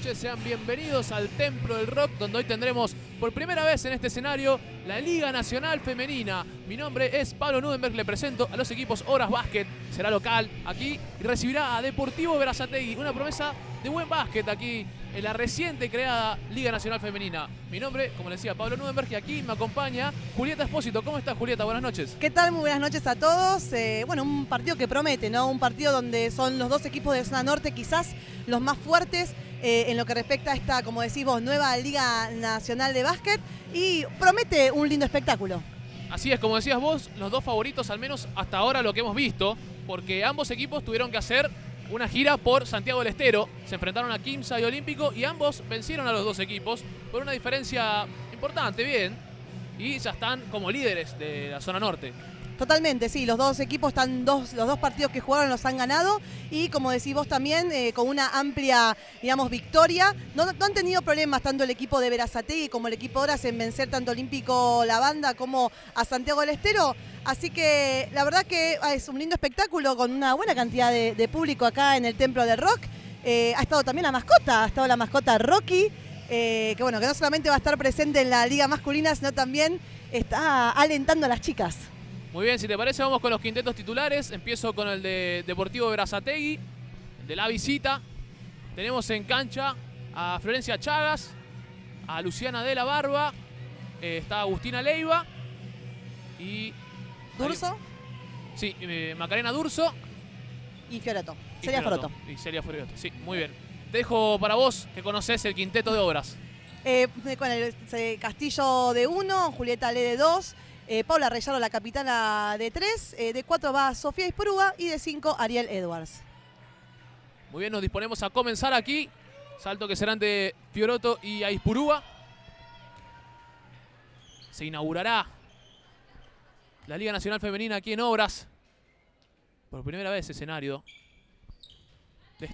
noches, sean bienvenidos al Templo del Rock, donde hoy tendremos por primera vez en este escenario la Liga Nacional Femenina. Mi nombre es Pablo Nudenberg, le presento a los equipos Obras Básquet, será local aquí y recibirá a Deportivo Berazategui, una promesa de buen básquet aquí en la reciente creada Liga Nacional Femenina. Mi nombre, como les decía, Pablo Nudenberg, y aquí me acompaña Julieta Espósito. ¿Cómo estás, Julieta? Buenas noches. ¿Qué tal? Muy buenas noches a todos. Bueno, un partido que promete, ¿no? Un partido donde son los dos equipos de zona norte quizás los más fuertes en lo que respecta a esta, como decís vos, nueva Liga Nacional de Básquet, y promete un lindo espectáculo. Así es, como decías vos, los dos favoritos, al menos hasta ahora lo que hemos visto, porque ambos equipos tuvieron que hacer una gira por Santiago del Estero. Se enfrentaron a Quimsa y Olímpico y ambos vencieron a los dos equipos por una diferencia importante, bien, y ya están como líderes de la zona norte. Totalmente, sí, los dos equipos están los dos partidos que jugaron los han ganado, y como decís vos también, con una amplia, digamos, victoria. No han tenido problemas tanto el equipo de Berazategui como el equipo de Obras en vencer tanto Olímpico La Banda como a Santiago del Estero. Así que la verdad que es un lindo espectáculo con una buena cantidad de público acá en el Templo del Rock. Ha estado también ha estado la mascota Rocky, que bueno, que no solamente va a estar presente en la liga masculina, sino también está alentando a las chicas. Muy bien, si te parece vamos con los quintetos titulares. Empiezo con el de Deportivo Berazategui, de la visita. Tenemos en cancha a Florencia Chagas, a Luciana de la Barba, está Agustina Leiva y... ¿Durso? Sí, Macarena Durso. Y Fioroto. Celia Fioroto. Y Celia Fioroto, sí, muy bien. Te dejo para vos, que conocés el quinteto de Obras. Con el Castillo de 1, Julieta Le de 2, Paula Reyaro, la capitana, de 3, de 4 va Sofía Ispurúa y de 5 Ariel Edwards. Muy bien, nos disponemos a comenzar aquí. Salto que será ante Fioroto y Aispurúa. Se inaugurará la Liga Nacional Femenina aquí en Obras. Por primera vez escenario de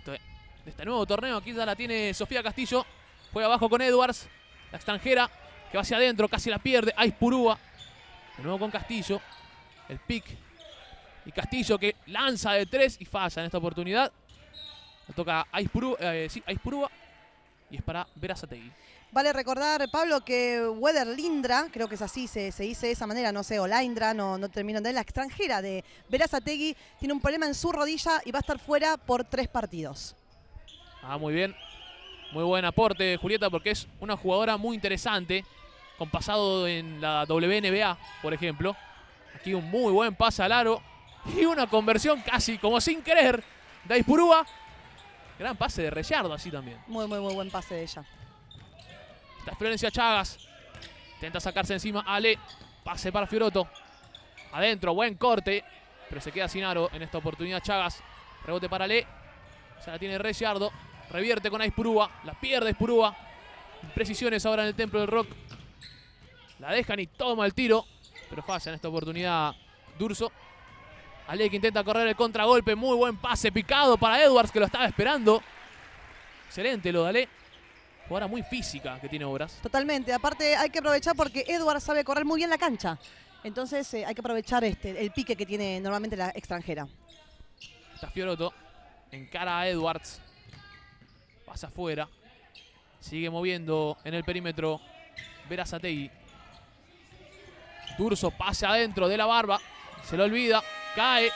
este nuevo torneo. Aquí ya la tiene Sofía Castillo. Juega abajo con Edwards, la extranjera, que va hacia adentro, casi la pierde. Aispurúa, de nuevo con Castillo. El pick. Y Castillo que lanza de 3 y falla en esta oportunidad. Le toca a Aispurúa. Y es para Berazategui. Vale recordar, Pablo, que Weder Lindra, creo que es así, se dice de esa manera, no sé, o Lindra, no termino de la extranjera de Berazategui, tiene un problema en su rodilla y va a estar fuera por 3 partidos. Ah, muy bien. Muy buen aporte, Julieta, porque es una jugadora muy interesante, con pasado en la WNBA, por ejemplo. Aquí un muy buen pase al aro y una conversión casi como sin querer de Aispurúa. Gran pase de Reyardo así también. Muy buen pase de ella. Está Florencia Chagas. Intenta sacarse encima Ale. Pase para Fioroto. Adentro, buen corte, pero se queda sin aro en esta oportunidad Chagas. Rebote para Ale. Se la tiene Reyardo. Revierte con Aispurúa. La pierde Aispurúa. Imprecisiones ahora en el Templo del Rock. La dejan y toma el tiro, pero falla en esta oportunidad Durso. Ale que intenta correr el contragolpe. Muy buen pase picado para Edwards, que lo estaba esperando. Excelente lo de Ale. Jugadora muy física que tiene Obras. Totalmente. Aparte hay que aprovechar porque Edwards sabe correr muy bien la cancha. Entonces hay que aprovechar el pique que tiene normalmente la extranjera. Está Fioroto. Encara a Edwards. Pasa afuera. Sigue moviendo en el perímetro Berazategui. Durso pasa adentro de la Barba. Se lo olvida. Cae.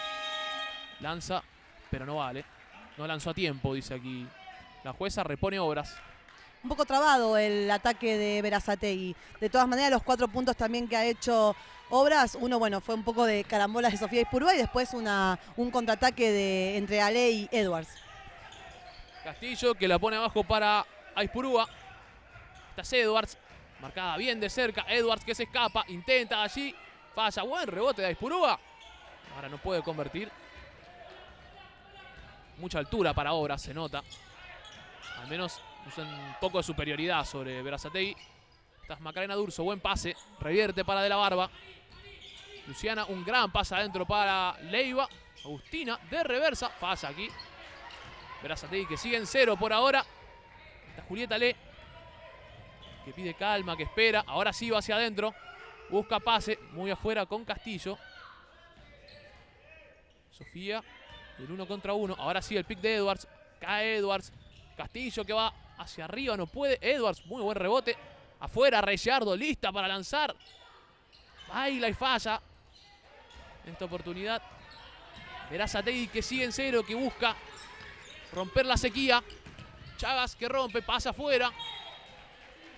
Lanza, pero no vale. No lanzó a tiempo, dice aquí la jueza. Repone Obras. Un poco trabado el ataque de Berazategui. De todas maneras, los 4 puntos también que ha hecho Obras, uno, bueno, fue un poco de carambolas de Sofía Ispurúa y después un contraataque entre Ale y Edwards. Castillo que la pone abajo para Aispurúa. Está Edwards, marcada bien de cerca. Edwards que se escapa, intenta allí, falla. Buen rebote de Aispurúa. Ahora no puede convertir. Mucha altura para Obras, se nota. Al menos usan un poco de superioridad sobre Berazategui. Está Macarena Durso, buen pase. Revierte para De la Barba. Luciana, un gran pase adentro para Leiva. Agustina de reversa, falla aquí. Berazategui que sigue en 0 por ahora. Está Julieta Le, que pide calma, que espera. Ahora sí va hacia adentro. Busca pase, muy afuera con Castillo. Sofía, el 1 contra 1. Ahora sí el pick de Edwards. Cae Edwards. Castillo que va hacia arriba, no puede. Edwards, muy buen rebote. Afuera, Rellardo, lista para lanzar. Baila y falla. En esta oportunidad, Berazategui que sigue en cero, que busca romper la sequía. Chagas que rompe, pasa afuera.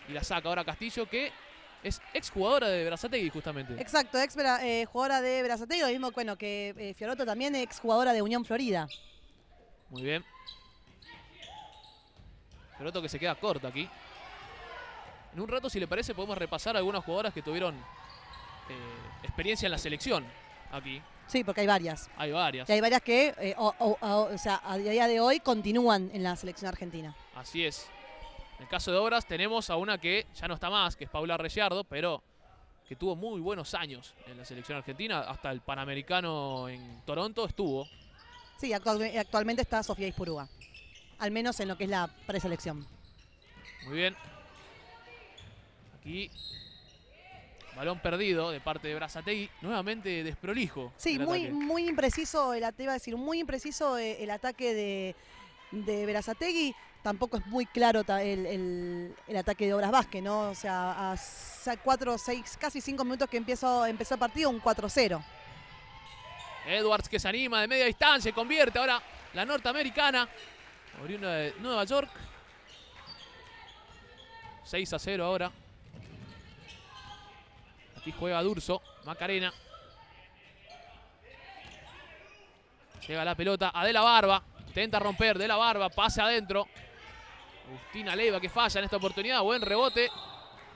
Y la saca ahora Castillo, que es exjugadora de Berazategui justamente. Exacto, jugadora de Berazategui, lo mismo bueno, que Fiorotto también, exjugadora de Unión Florida. Muy bien. Fiorotto que se queda corta aquí. En un rato, si le parece, podemos repasar algunas jugadoras que tuvieron experiencia en la selección aquí. Sí, porque hay varias. Hay varias. Y hay varias que, o sea, a día de hoy continúan en la selección argentina. Así es. En el caso de Obras tenemos a una que ya no está más, que es Paula Rellardo, pero que tuvo muy buenos años en la selección argentina. Hasta el Panamericano en Toronto estuvo. Sí, actualmente está Sofía Ispurúa. Al menos en lo que es la preselección. Muy bien. Aquí, balón perdido de parte de Berazategui. Nuevamente desprolijo. Sí, muy impreciso, te iba a decir, muy impreciso el ataque de Berazategui. Tampoco es muy claro el ataque de Obras Vázquez, ¿no? O sea, a 4, 6, casi 5 minutos que empezó el partido, un 4-0. Edwards que se anima de media distancia, convierte ahora la norteamericana. Oriunda de Nueva York. 6-0 ahora. Aquí juega Durso, Macarena. Llega la pelota a De la Barba. Intenta romper De la Barba, pase adentro. Agustina Leiva que falla en esta oportunidad. Buen rebote.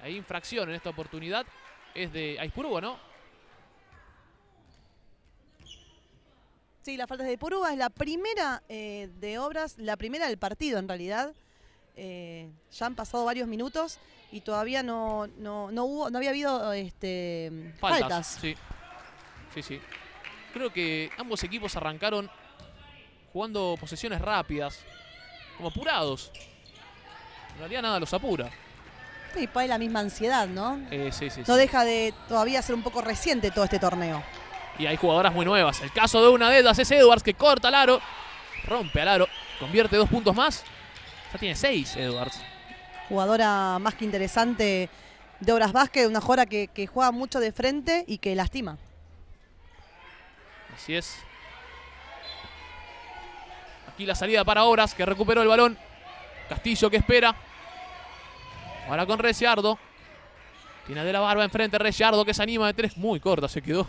Hay infracción en esta oportunidad. Es de Aispurúa, ¿no? Sí, la falta de Ipurúa es la primera de Obras, la primera del partido en realidad. Ya han pasado varios minutos y todavía no había habido faltas. Sí. Sí. Creo que ambos equipos arrancaron jugando posesiones rápidas, como apurados. En realidad nada los apura. Y por ahí la misma ansiedad, ¿no? Sí. No deja de todavía ser un poco reciente todo este torneo. Y hay jugadoras muy nuevas. El caso de una de ellas es Edwards, que corta al aro, rompe al aro, convierte 2 puntos más. Ya tiene 6 Edwards. Jugadora más que interesante de Obras Vázquez, una jugadora que juega mucho de frente y que lastima. Así es. Aquí la salida para Obras, que recuperó el balón. Castillo que espera. Ahora con Rellardo. Tiene a De la Barba enfrente, Rellardo que se anima de 3. Muy corta se quedó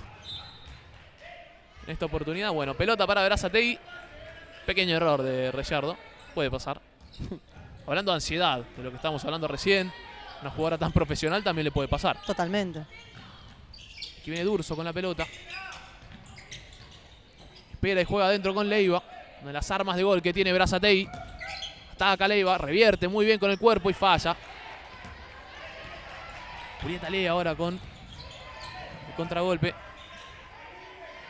en esta oportunidad. Bueno, pelota para Berazategui. Pequeño error de Rellardo. Puede pasar. Hablando de ansiedad, de lo que estábamos hablando recién. Una jugadora tan profesional también le puede pasar. Totalmente. Aquí viene Durso con la pelota. Espera y juega adentro con Leiva. Una de las armas de gol que tiene Berazategui. Ataca Leiva, revierte muy bien con el cuerpo y falla. Julieta Lea ahora con el contragolpe.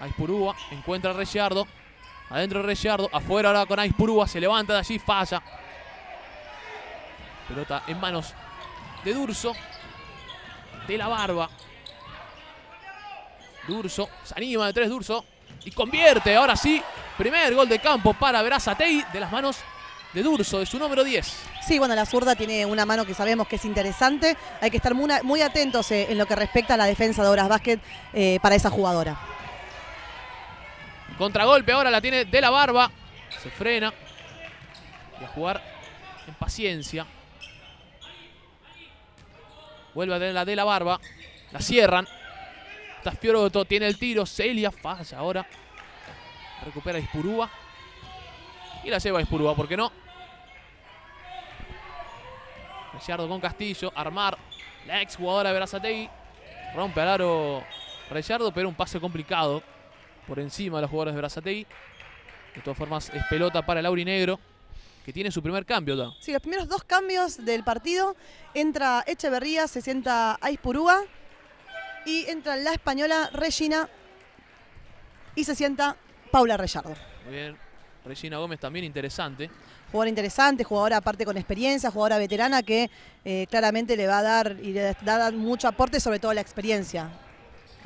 Aispurúa encuentra a Rellardo. Adentro Rellardo, afuera ahora con Aispurúa. Se levanta de allí, falla. Pelota en manos de Durso. De la Barba. Durso, se anima de 3 Durso. Y convierte, ahora sí. Primer gol de campo para Berazategui de las manos de Durso, de su número 10. Sí, bueno, la zurda tiene una mano que sabemos que es interesante. Hay que estar muy atentos en lo que respecta a la defensa de Obras Vázquez para esa jugadora. Contragolpe ahora la tiene De la Barba. Se frena. Y a jugar en paciencia. Vuelve a tener la De la Barba. La cierran. Está Fiorotto, tiene el tiro. Celia falla ahora. Recupera Aispurúa. Y la lleva Aispurúa, ¿por qué no? Rellardo con Castillo. Armar la ex jugadora de Berazategui. Rompe al aro Rellardo, pero un pase complicado por encima de los jugadores de Berazategui. De todas formas, es pelota para el aurinegro, que tiene su primer cambio ya. Sí, los primeros 2 cambios del partido. Entra Echeverría, se sienta Aispurúa. Y entra la española Regina y se sienta Paula Rellardo. Muy bien. Regina Gómez también interesante. Jugadora interesante, jugadora aparte con experiencia, jugadora veterana que claramente le va a dar y le da mucho aporte, sobre todo la experiencia.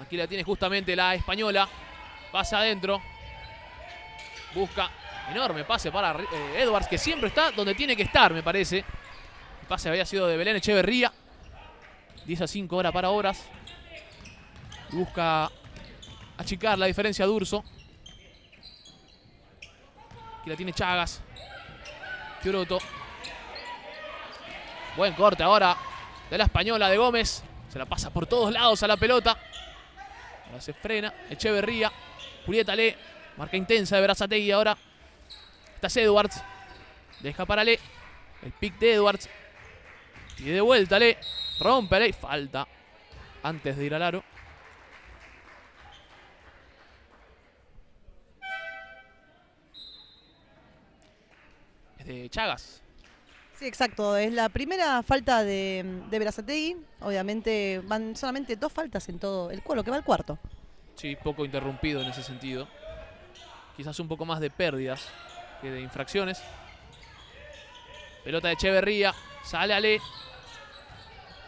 Aquí la tiene justamente la española. Pasa adentro. Busca enorme pase para Edwards, que siempre está donde tiene que estar, me parece. pase había sido de Belén Echeverría. 10-5 ahora para Obras. Busca achicar la diferencia D'Urso. Aquí la tiene Chagas. Fiorotto. Buen corte ahora de la española de Gómez. Se la pasa por todos lados a la pelota. Ahora se frena. Echeverría. Julieta Le. Marca intensa de Berazategui ahora. Esta es Edwards. Deja para Le. El pick de Edwards. Y de vuelta Le. Rompe Le. Falta antes de ir al aro. Es de Chagas. Sí, exacto. Es la primera falta de Berazategui. Obviamente van solamente 2 faltas en todo el lo que va al cuarto. Sí, poco interrumpido en ese sentido. Quizás un poco más de pérdidas que de infracciones. Pelota de Echeverría. Sale Ale.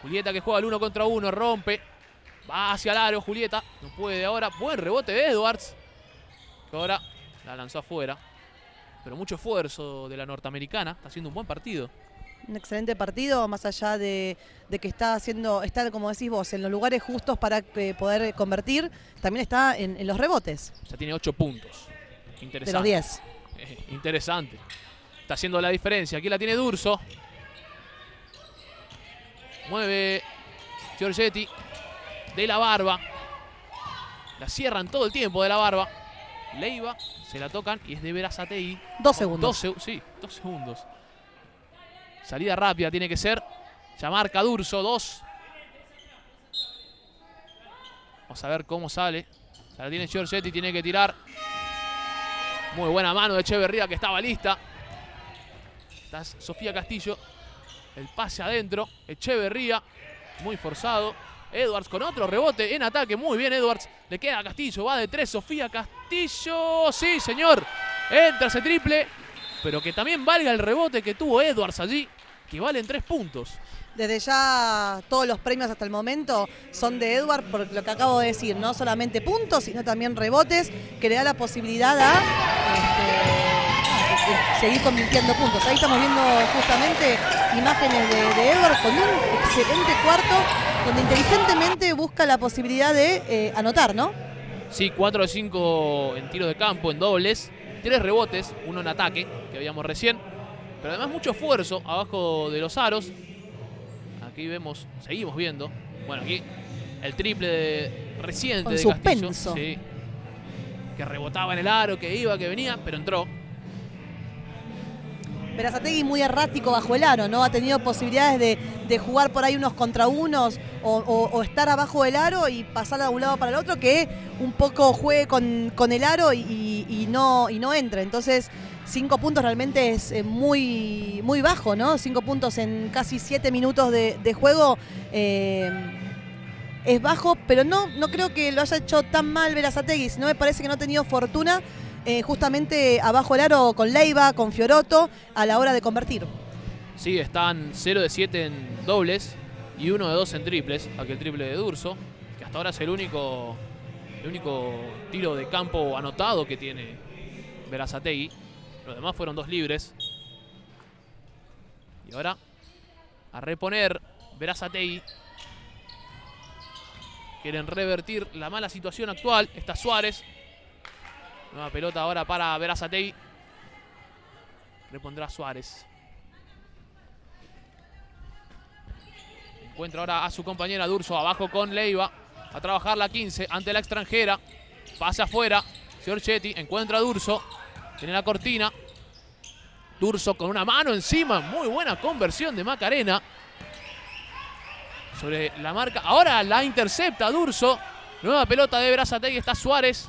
Julieta que juega el 1 contra 1. Rompe. Va hacia el aro Julieta. No puede ahora. Buen rebote de Edwards. Que ahora la lanzó afuera. Pero mucho esfuerzo de la norteamericana. Está haciendo un buen partido. Un excelente partido, más allá de que está, como decís vos, en los lugares justos para poder convertir. También está en los rebotes. Ya tiene 8 puntos. Interesante. De los 10. Interesante. Está haciendo la diferencia. Aquí la tiene D'Urso. Mueve Giorgetti. De la Barba. La cierran todo el tiempo de la Barba. Leiva. Se la tocan y es de Berazategui. 2 segundos. 2 segundos. Salida rápida tiene que ser. Ya marca D'Urso. 2. Vamos a ver cómo sale. Se la tiene Giorgetti. Tiene que tirar. Muy buena mano de Echeverría que estaba lista. Está Sofía Castillo. El pase adentro. Echeverría. Muy forzado. Edwards con otro rebote en ataque. Muy bien Edwards. Le queda a Castillo. Va de 3. Sofía Castillo. Sí, señor. Entra ese triple. Pero que también valga el rebote que tuvo Edwards allí. Que valen 3 puntos. Desde ya todos los premios hasta el momento son de Edwards por lo que acabo de decir. No solamente puntos, sino también rebotes. Que le da la posibilidad a seguir convirtiendo puntos. Ahí estamos viendo justamente imágenes de Edwards con un excelente cuarto. Donde inteligentemente busca la posibilidad de anotar, ¿no? Sí, 4 de 5 en tiro de campo, en dobles. 3 rebotes, 1 en ataque, que veíamos recién. Pero además mucho esfuerzo abajo de los aros. Aquí vemos, seguimos viendo. Bueno, aquí el triple reciente con de suspenso. Castillo. Sí, que rebotaba en el aro, que iba, que venía, pero entró. Berazategui muy errático bajo el aro, ¿no? Ha tenido posibilidades de jugar por ahí unos contra unos o estar abajo del aro y pasar de un lado para el otro, que un poco juegue con el aro y no entre. Entonces, 5 puntos realmente es muy, muy bajo, ¿no? 5 puntos en casi 7 minutos de juego es bajo, pero no creo que lo haya hecho tan mal Berazategui, sino me parece que no ha tenido fortuna. Justamente abajo el aro con Leiva, con Fiorotto, a la hora de convertir. Sí, están 0 de 7 en dobles y 1 de 2 en triples. Aquel triple de D'Urso, que hasta ahora es el único tiro de campo anotado que tiene Berazategui. Los demás fueron 2 libres. Y ahora a reponer Berazategui. Quieren revertir la mala situación actual. Está Suárez. Nueva pelota ahora para Berazategui. Repondrá Suárez. Encuentra ahora a su compañera D'Urso abajo con Leiva. A trabajar la 15 ante la extranjera. Pasa afuera. Giorgetti encuentra a D'Urso. Tiene la cortina. D'Urso con una mano encima. Muy buena conversión de Macarena. Sobre la marca. Ahora la intercepta D'Urso. Nueva pelota de Berazategui. Está Suárez.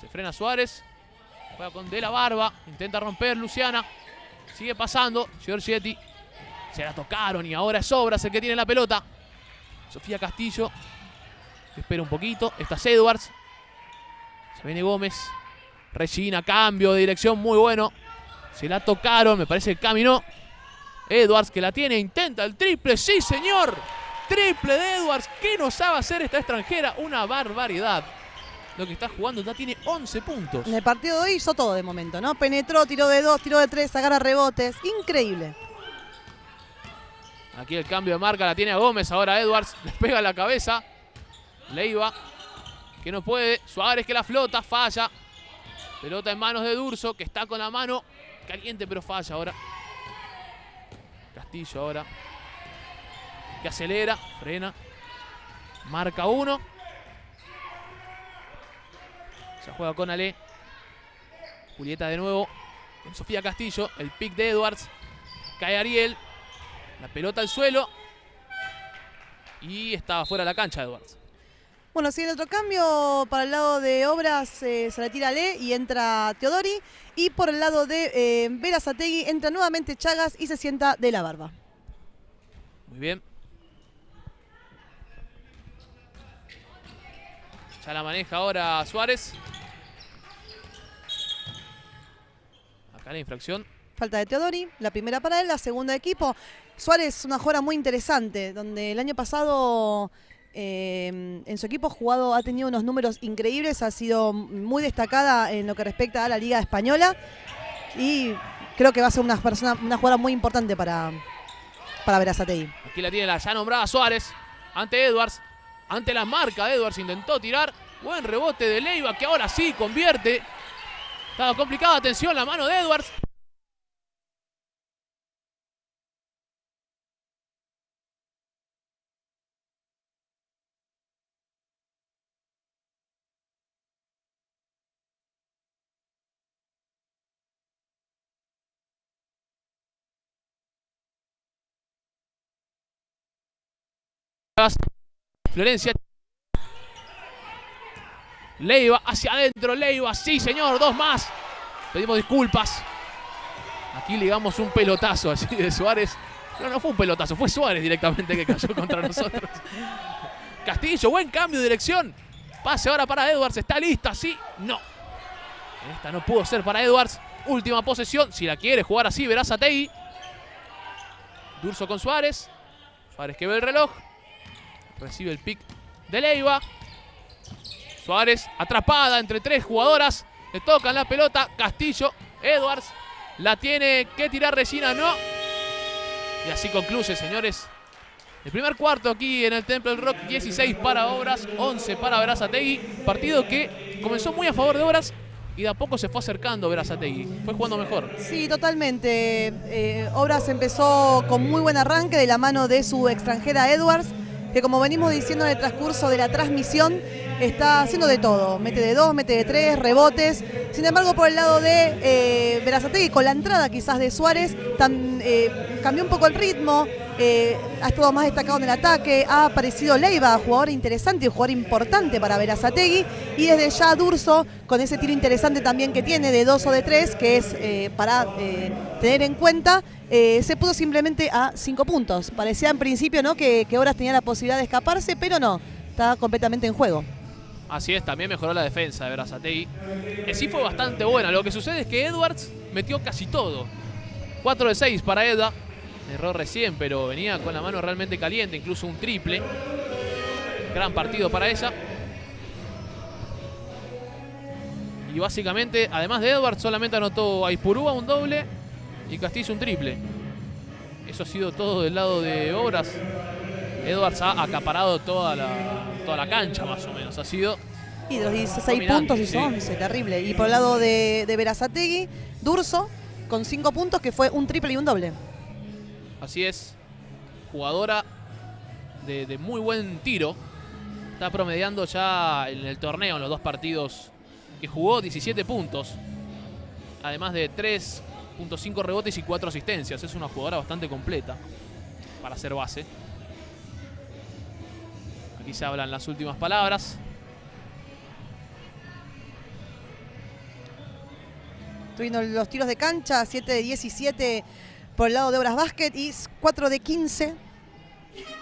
Se frena Suárez. Juega con De la Barba. Intenta romper Luciana. Sigue pasando. Giorgetti. Se la tocaron y ahora es Obras el que tiene la pelota. Sofía Castillo. Espera un poquito. Esta es Edwards. Se viene Gómez. Regina. Cambio de dirección muy bueno. Se la tocaron. Me parece que caminó. Edwards que la tiene. Intenta el triple. ¡Sí, señor! Triple de Edwards. ¿Qué nos sabe hacer esta extranjera? Una barbaridad. Lo que está jugando ya tiene 11 puntos. En el partido de hoy hizo todo de momento, ¿no? Penetró, tiró de 2, tiró de 3, agarra rebotes. Increíble. Aquí el cambio de marca la tiene a Gómez. Ahora Edwards le pega en la cabeza. Leiva, que no puede. Suárez que la flota, falla. Pelota en manos de Durso, que está con la mano caliente, pero falla ahora. Castillo ahora, que acelera, frena. Marca 1. Se juega con Ale. Julieta de nuevo con Sofía Castillo. El pick de Edwards. Cae Ariel. La pelota al suelo. Y estaba fuera de la cancha Edwards. Bueno, sigue el otro cambio. Para el lado de Obras se retira Ale y entra Teodori. Y por el lado de Berazategui entra nuevamente Chagas y se sienta De la Barba. Muy bien. Ya la maneja ahora Suárez. Acá la infracción. Falta de Teodori, la primera para él, la segunda de equipo. Suárez, una jugada muy interesante, donde el año pasado en su equipo jugado ha tenido unos números increíbles, ha sido muy destacada en lo que respecta a la Liga Española y creo que va a ser una jugada muy importante para Berazategui. Aquí la tiene la ya nombrada Suárez, ante Edwards, ante la marca de Edwards, intentó tirar, buen rebote de Leiva que ahora sí convierte. Estaba complicada, atención, la mano de Edwards. Florencia. Leiva hacia adentro, Leiva, sí señor, 2 más. Pedimos disculpas. Aquí ligamos un pelotazo así de Suárez. No fue un pelotazo, fue Suárez directamente que cayó contra nosotros. Castillo, buen cambio de dirección. Pase ahora para Edwards, está lista, sí, no. Esta no pudo ser para Edwards. Última posesión, si la quiere jugar así, Berazategui. Durso con Suárez. Suárez que ve el reloj. Recibe el pick de Leiva. Suárez atrapada entre 3 jugadoras. Le tocan la pelota. Castillo, Edwards. La tiene que tirar Resina, no. Y así concluye, señores, el primer cuarto aquí en el Temple Rock. 16 para Obras, 11 para Berazategui. Partido que comenzó muy a favor de Obras y de a poco se fue acercando Berazategui. Fue jugando mejor. Sí, totalmente. Obras empezó con muy buen arranque de la mano de su extranjera Edwards, que como venimos diciendo en el transcurso de la transmisión, está haciendo de todo. Mete de 2, mete de 3, rebotes. Sin embargo, por el lado de Berazategui, con la entrada quizás de Suárez, cambió un poco el ritmo, ha estado más destacado en el ataque, ha aparecido Leiva, jugador interesante y jugador importante para Berazategui, y desde ya Durso, con ese tiro interesante también que tiene de 2 o de 3, que es para tener en cuenta, se puso simplemente a 5 puntos. Parecía en principio, ¿no?, que Obras tenía la posibilidad de escaparse, pero no, está completamente en juego. Así es, también mejoró la defensa de Berazategui. Sí fue bastante buena. Lo que sucede es que Edwards metió casi todo. 4 de 6 para Eda. Erró recién, pero venía con la mano realmente caliente. Incluso un triple. Gran partido para ella. Y básicamente, además de Edwards, solamente anotó a Aizpurúa un doble y Castillo un triple. Eso ha sido todo del lado de Obras. Edwards ha acaparado toda la cancha, más o menos. Ha sido... Y de los 16 puntos hizo 11, terrible. Y por el lado de Berazategui, Durso, con 5 puntos, que fue un triple y un doble. Así es. Jugadora de muy buen tiro. Está promediando ya en el torneo, en los 2 partidos que jugó, 17 puntos. Además de 3.5 rebotes y 4 asistencias. Es una jugadora bastante completa para ser base. Aquí se hablan las últimas palabras. Tuvieron los tiros de cancha, 7 de 17 por el lado de Obras Básquet y 4 de 15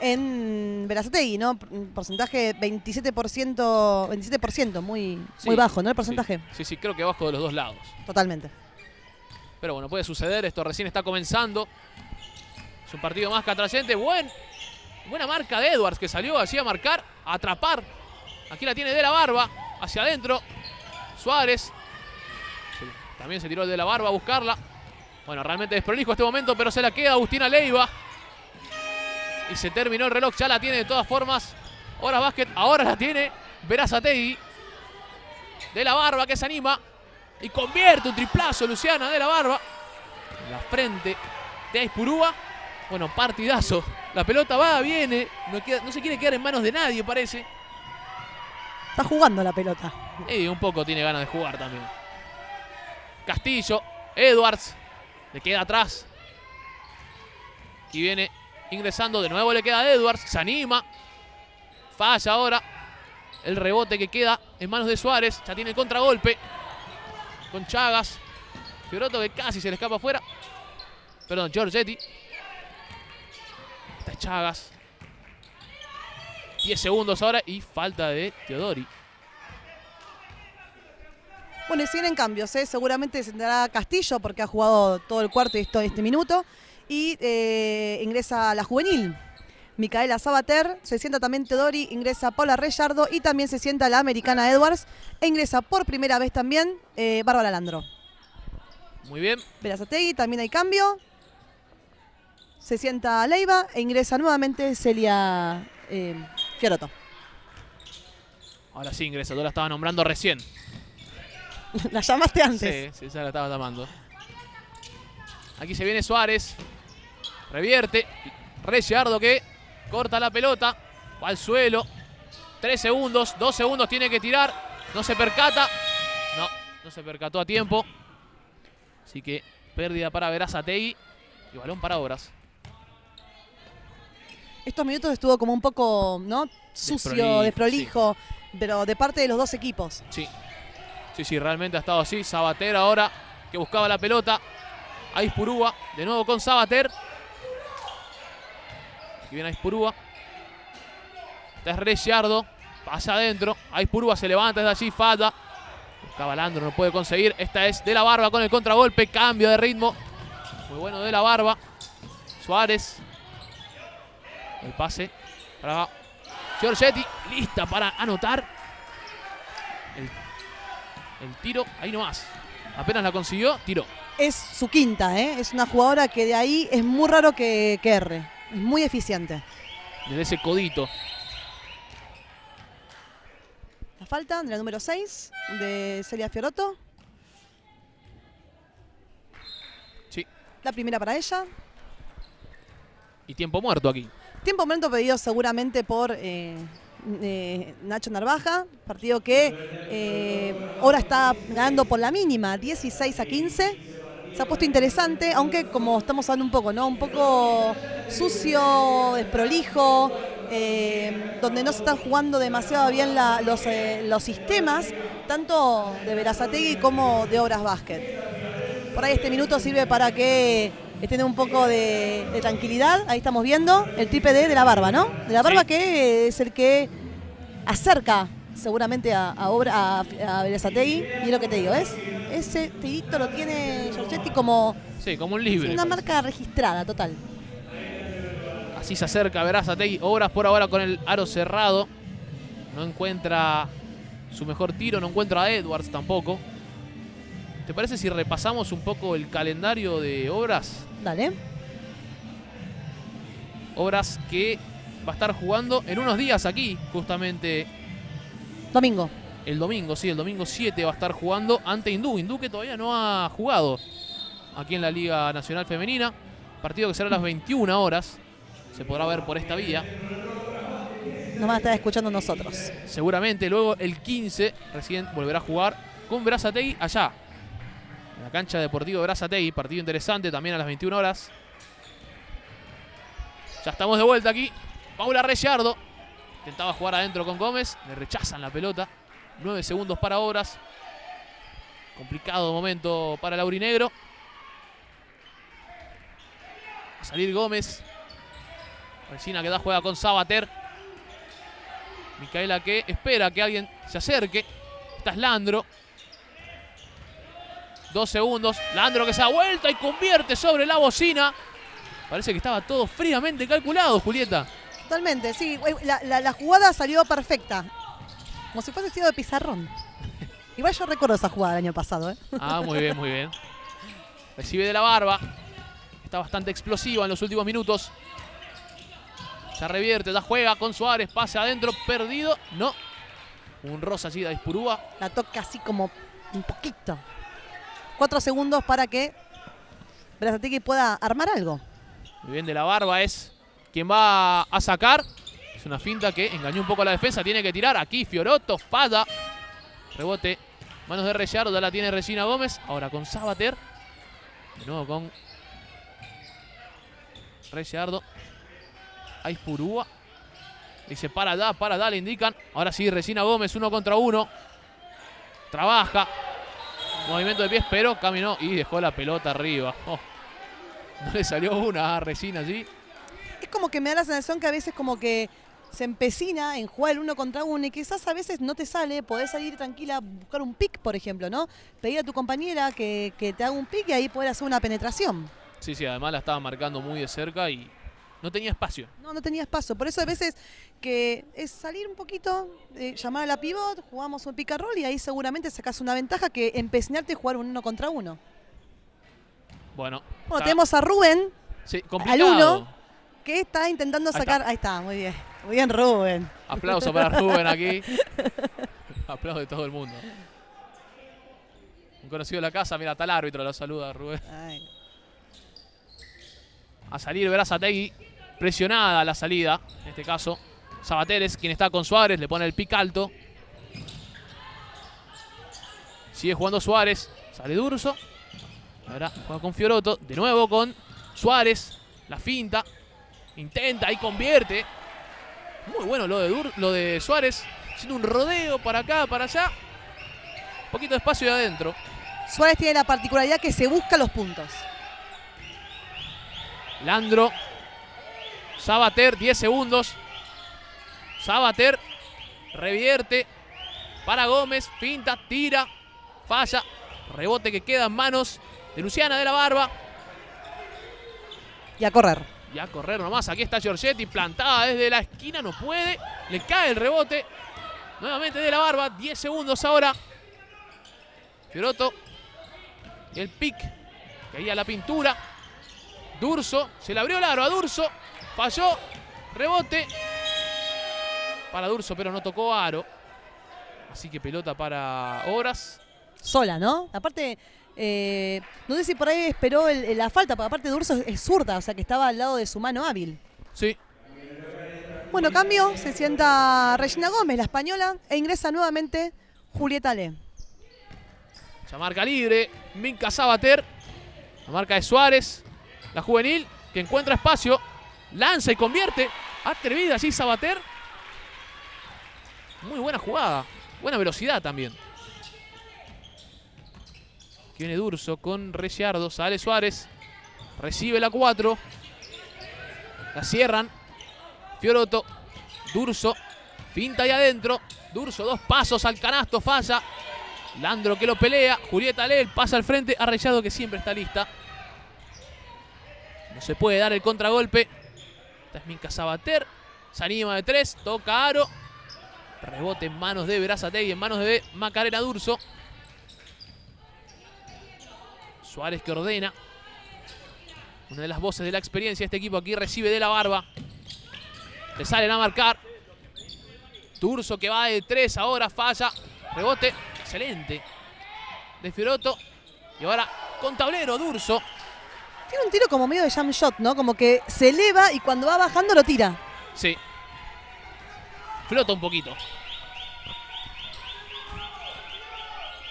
en Berazategui, ¿no? Porcentaje 27%, muy bajo, ¿no? El porcentaje. Sí, creo que bajo de los 2 lados. Totalmente. Pero bueno, puede suceder, esto recién está comenzando. Es un partido más que atrayente. Buena marca de Edwards, que salió así a marcar, a atrapar. Aquí la tiene De la Barba, hacia adentro. Suárez. También se tiró el De la Barba a buscarla. Bueno, realmente desprolijo este momento, pero se la queda Agustina Leiva. Y se terminó el reloj. Ya la tiene de todas formas Obras Basket. Ahora la tiene Berazategui. De la Barba que se anima. Y convierte un triplazo Luciana de la Barba. En la frente de Aizpurúa. Bueno, partidazo. La pelota va, viene. No se quiere quedar en manos de nadie, parece. Está jugando la pelota. Y un poco tiene ganas de jugar también. Castillo. Edwards. Le queda atrás. Y viene ingresando. De nuevo le queda a Edwards. Se anima. Falla ahora. El rebote que queda en manos de Suárez. Ya tiene el contragolpe. Con Chagas. Fiorotto que casi se le escapa afuera. Perdón, Giorgetti. Está Chagas. 10 segundos ahora y falta de Teodori. Bueno, y si vienen cambios, seguramente sentará Castillo porque ha jugado todo el cuarto y este minuto. Y ingresa la juvenil. Micaela Sabater, se sienta también Teodori, ingresa Paula Reyardo y también se sienta la americana Edwards. E ingresa por primera vez también Bárbara Landro. Muy bien. Berazategui, también hay cambio. Se sienta Leiva e ingresa nuevamente Celia Fiorotto. Ahora sí ingresa, yo la estaba nombrando recién. ¿La llamaste antes? Sí, ya la estaba llamando. Aquí se viene Suárez. Revierte. Reyardo que corta la pelota. Va al suelo. 3 segundos. 2 segundos tiene que tirar. No se percata. No se percató a tiempo. Así que pérdida para Berazategui. Y balón para Obras. Estos minutos estuvo como un poco, ¿no? Sucio, desprolijo, sí. Pero de parte de los dos equipos. Sí, realmente ha estado así. Sabater ahora que buscaba la pelota. Aizpurúa, de nuevo con Sabater. Aquí viene Aizpurúa. Este es Reyardo. Pasa adentro. Aizpurúa se levanta desde allí. Falla. Buscaba Landro, no puede conseguir. Esta es de la Barba con el contragolpe. Cambio de ritmo. Muy bueno de la Barba. Suárez. El pase para Giorgetti. Lista para anotar. El tiro. Ahí nomás. Apenas la consiguió. Tiró. Es su quinta, Es una jugadora que de ahí es muy raro que erre. Es muy eficiente. Desde ese codito. La falta de la número 6 de Celia Fiorotto. Sí. La primera para ella. Y tiempo muerto aquí. Tiempo muerto pedido seguramente por Nacho Narvaja. Partido que ahora está ganando por la mínima, 16-15. Se ha puesto interesante, aunque como estamos hablando un poco, ¿no? Un poco sucio, desprolijo, donde no se están jugando demasiado bien los sistemas, tanto de Berazategui como de Obras Basket. Por ahí este minuto sirve para que estén un poco de tranquilidad. Ahí estamos viendo el triple D de la Barba, ¿no? De la Barba, sí. Que es el que acerca seguramente a Berazategui. Y es lo que te digo, ¿ves? Ese tirito lo tiene Giorgetti como... Sí, como un libre. Una marca registrada, total. Así se acerca Berazategui. Obras por ahora con el aro cerrado. No encuentra su mejor tiro, no encuentra a Edwards tampoco. ¿Te parece si repasamos un poco el calendario de Obras? Dale. Obras que va a estar jugando en unos días aquí, justamente. Domingo. El domingo, sí, el domingo 7 va a estar jugando ante Hindú. Hindú que todavía no ha jugado aquí en la Liga Nacional Femenina. Partido que será a las 21 horas. Se podrá ver por esta vía. Nos van a estar escuchando nosotros. Seguramente. Luego el 15 recién volverá a jugar con Berazategui allá. En la cancha deportiva de Berazategui. Partido interesante también a las 21 horas. Ya estamos de vuelta aquí. Paula Reyardo. Intentaba jugar adentro con Gómez. Le rechazan la pelota. 9 segundos para Obras. Complicado momento para el aurinegro. Va a salir Gómez. Resina que da juega con Sabater. Micaela que espera que alguien se acerque. Esta es Landro. 2 segundos. Landro que se da vuelta y convierte sobre la bocina. Parece que estaba todo fríamente calculado, Julieta. Totalmente, sí. La jugada salió perfecta. Como si fuese sido de pizarrón. Igual yo recuerdo esa jugada del año pasado, Ah, muy bien, muy bien. Recibe de la Barba. Está bastante explosiva en los últimos minutos. Ya revierte, ya juega con Suárez. Pase adentro, perdido. No. Un rosa allí de Aispurúa. La toca así como un poquito. 4 segundos para que Berasategui pueda armar algo. Muy bien, de la Barba es quien va a sacar. Es una finta que engañó un poco a la defensa. Tiene que tirar aquí Fiorotto. Falla. Rebote. Manos de Rellardo. Ya la tiene Regina Gómez. Ahora con Sabater. De nuevo con Rellardo. Aispurúa. Dice para allá, le indican. Ahora sí, Regina Gómez, 1 contra 1. Trabaja. Movimiento de pies, pero caminó y dejó la pelota arriba. Oh, no le salió una a Regina allí. Es como que me da la sensación que a veces como que se empecina en jugar el 1 contra 1 y quizás a veces no te sale, podés salir tranquila a buscar un pick, por ejemplo, ¿no? Pedir a tu compañera que te haga un pick y ahí poder hacer una penetración. Sí, además la estaba marcando muy de cerca y no tenía espacio. No tenía espacio. Por eso a veces que es salir un poquito, llamar a la pivot, jugamos un pick and roll y ahí seguramente sacás una ventaja que empecinarte y jugar un 1 contra 1. Bueno, tenemos a Rubén, sí, complicado. al 1, que está intentando sacar. Ahí está, muy bien. Muy bien, Rubén. Aplauso para Rubén aquí. Aplauso de todo el mundo. Un conocido de la casa, mira, tal árbitro, lo saluda Rubén. Ay. A salir Berasategui, presionada la salida, en este caso Sabater es quien está con Suárez, le pone el pick alto. Sigue jugando Suárez, sale D'Urso. Ahora juega con Fiorotto, de nuevo con Suárez, la finta, intenta y convierte. Muy bueno lo de Suárez, haciendo un rodeo para acá, para allá. Un poquito de espacio de adentro. Suárez tiene la particularidad que se busca los puntos. Landro, Sabater, 10 segundos. Sabater revierte para Gómez, finta, tira, falla. Rebote que queda en manos de Luciana de la Barba. Y a correr. Y a correr nomás. Aquí está Giorgetti plantada desde la esquina, no puede. Le cae el rebote. Nuevamente de la Barba, 10 segundos ahora. Fiorotto. Y el pick. Caía la pintura. D'Urso, se le abrió el aro a D'Urso, falló, rebote para D'Urso, pero no tocó aro. Así que pelota para Obras. Sola, ¿no? Aparte, no sé si por ahí esperó la falta, porque aparte D'Urso es zurda, o sea que estaba al lado de su mano hábil. Sí. Bueno, cambio, se sienta Regina Gómez, la española, e ingresa nuevamente Julieta Le. Ya marca libre, Minka Sabater, la marca de Suárez. La juvenil que encuentra espacio, lanza y convierte. Atrevida allí Sabater. Muy buena jugada, buena velocidad también. Aquí viene D'Urso con Rellardo, sale Suárez. Recibe la 4. La cierran. Fiorotto, D'Urso, finta ahí adentro. D'Urso, 2 pasos al canasto, falla. Landro que lo pelea. Julieta Le, pasa al frente a Rellardo que siempre está lista. No se puede dar el contragolpe. Esta es Minka Sabater. Se anima de 3. Toca aro. Rebote en manos de Berasategui. En manos de Macarena D'Urso. Suárez que ordena. Una de las voces de la experiencia de este equipo. Aquí recibe de la Barba. Le salen a marcar. D'Urso que va de 3 ahora. Falla. Rebote. Excelente. De Fiorotto. Y ahora con tablero D'Urso. Tiene un tiro como medio de jump shot, ¿no? Como que se eleva y cuando va bajando lo tira. Sí. Flota un poquito.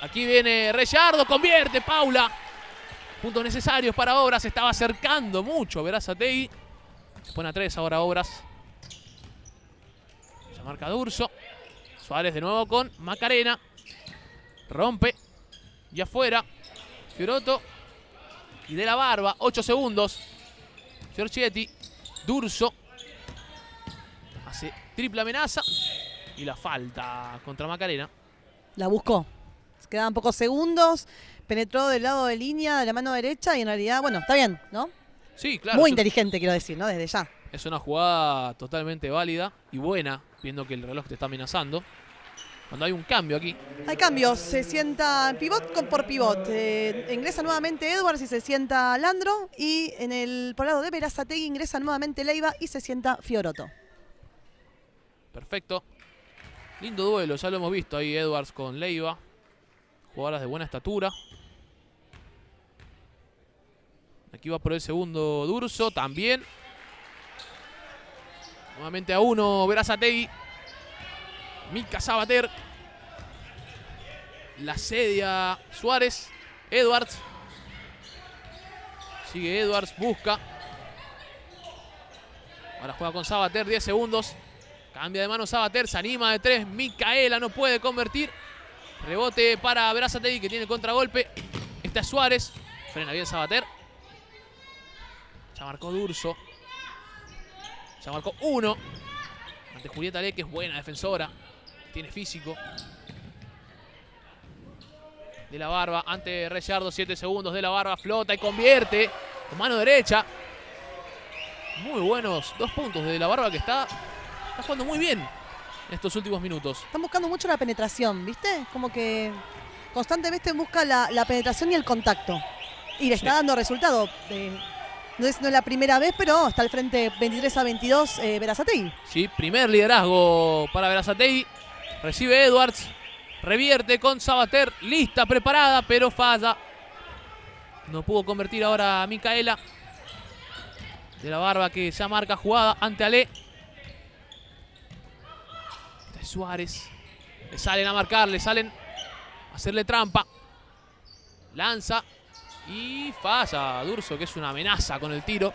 Aquí viene Rellardo, convierte Paula. Puntos necesarios para Obras. Se estaba acercando mucho Berasategui. Se pone a 3 ahora Obras. Se marca D'Urso. Suárez de nuevo con Macarena. Rompe. Y afuera. Fiorotto. Y de la Barba, 8 segundos. Giorgetti, D'Urso. Hace triple amenaza. Y la falta contra Macarena. La buscó. Quedaban pocos segundos. Penetró del lado de línea de la mano derecha y en realidad, bueno, está bien, ¿no? Sí, claro. Muy inteligente, quiero decir, ¿no? Desde ya. Es una jugada totalmente válida y buena, viendo que el reloj te está amenazando. Cuando hay un cambio aquí. Hay cambios, se sienta pivot por pivot. Ingresa nuevamente Edwards y se sienta Landro. Y por el lado de Berasategui ingresa nuevamente Leiva y se sienta Fiorotto. Perfecto. Lindo duelo, ya lo hemos visto ahí Edwards con Leiva. Jugadoras de buena estatura. Aquí va por el segundo Durso también. Nuevamente a 1 Berazategui. Mika Sabater. La asedia Suárez. Edwards. Sigue Edwards, busca. Ahora juega con Sabater, 10 segundos. Cambia de mano Sabater, se anima de 3. Micaela no puede convertir. Rebote para Berazategui que tiene contragolpe. Está Suárez. Frena bien Sabater. Ya marcó Durso. Ya marcó 1. Ante Julieta Le, que es buena defensora. Tiene físico. De la Barba ante Reyardo, 7 segundos. De la Barba flota y convierte con mano derecha. Muy buenos 2 puntos de la Barba que está jugando muy bien en estos últimos minutos. Están buscando mucho la penetración, ¿viste? Como que constantemente busca la penetración y el contacto. Y le está dando resultado. No es la primera vez, pero está al frente 23-22 Berazategui. Sí, primer liderazgo para Berazategui. Recibe Edwards. Revierte con Sabater. Lista, preparada, pero falla. No pudo convertir ahora a Micaela. De la Barba que ya marca jugada ante Ale. Este Suárez. Le salen a marcar, le salen a hacerle trampa. Lanza. Y falla Durso, que es una amenaza con el tiro.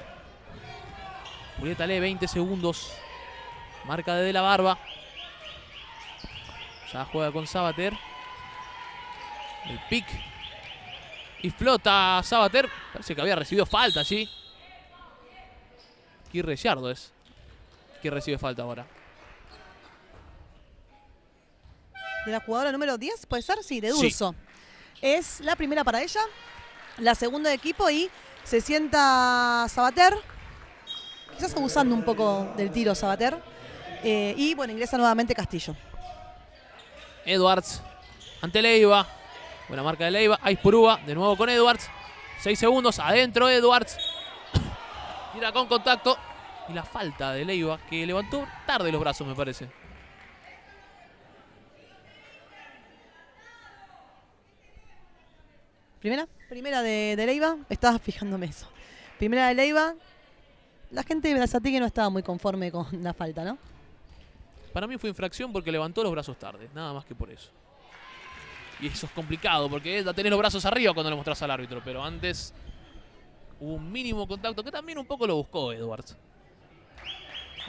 Julieta Le, 20 segundos. Marca de la Barba. Ya juega con Sabater. El pick. Y flota Sabater. Parece que había recibido falta allí. Aquí Reyardo es quien recibe falta ahora. De la jugadora número 10, ¿puede ser? Sí, de Durso. Sí. Es la primera para ella. La segunda de equipo y se sienta Sabater. Quizás abusando un poco del tiro Sabater. Y bueno, ingresa nuevamente Castillo. Edwards ante Leiva. Buena marca de Leiva. Aispurúa de nuevo con Edwards. 6 segundos. Adentro Edwards. Tira con contacto. Y la falta de Leiva que levantó tarde los brazos, me parece. Primera de Leiva. Estaba fijándome eso. Primera de Leiva. La gente de Berazategui no estaba muy conforme con la falta, ¿no? Para mí fue infracción porque levantó los brazos tarde. Nada más que por eso. Y eso es complicado porque es tener los brazos arriba cuando le mostrás al árbitro. Pero antes hubo un mínimo contacto que también un poco lo buscó Edwards.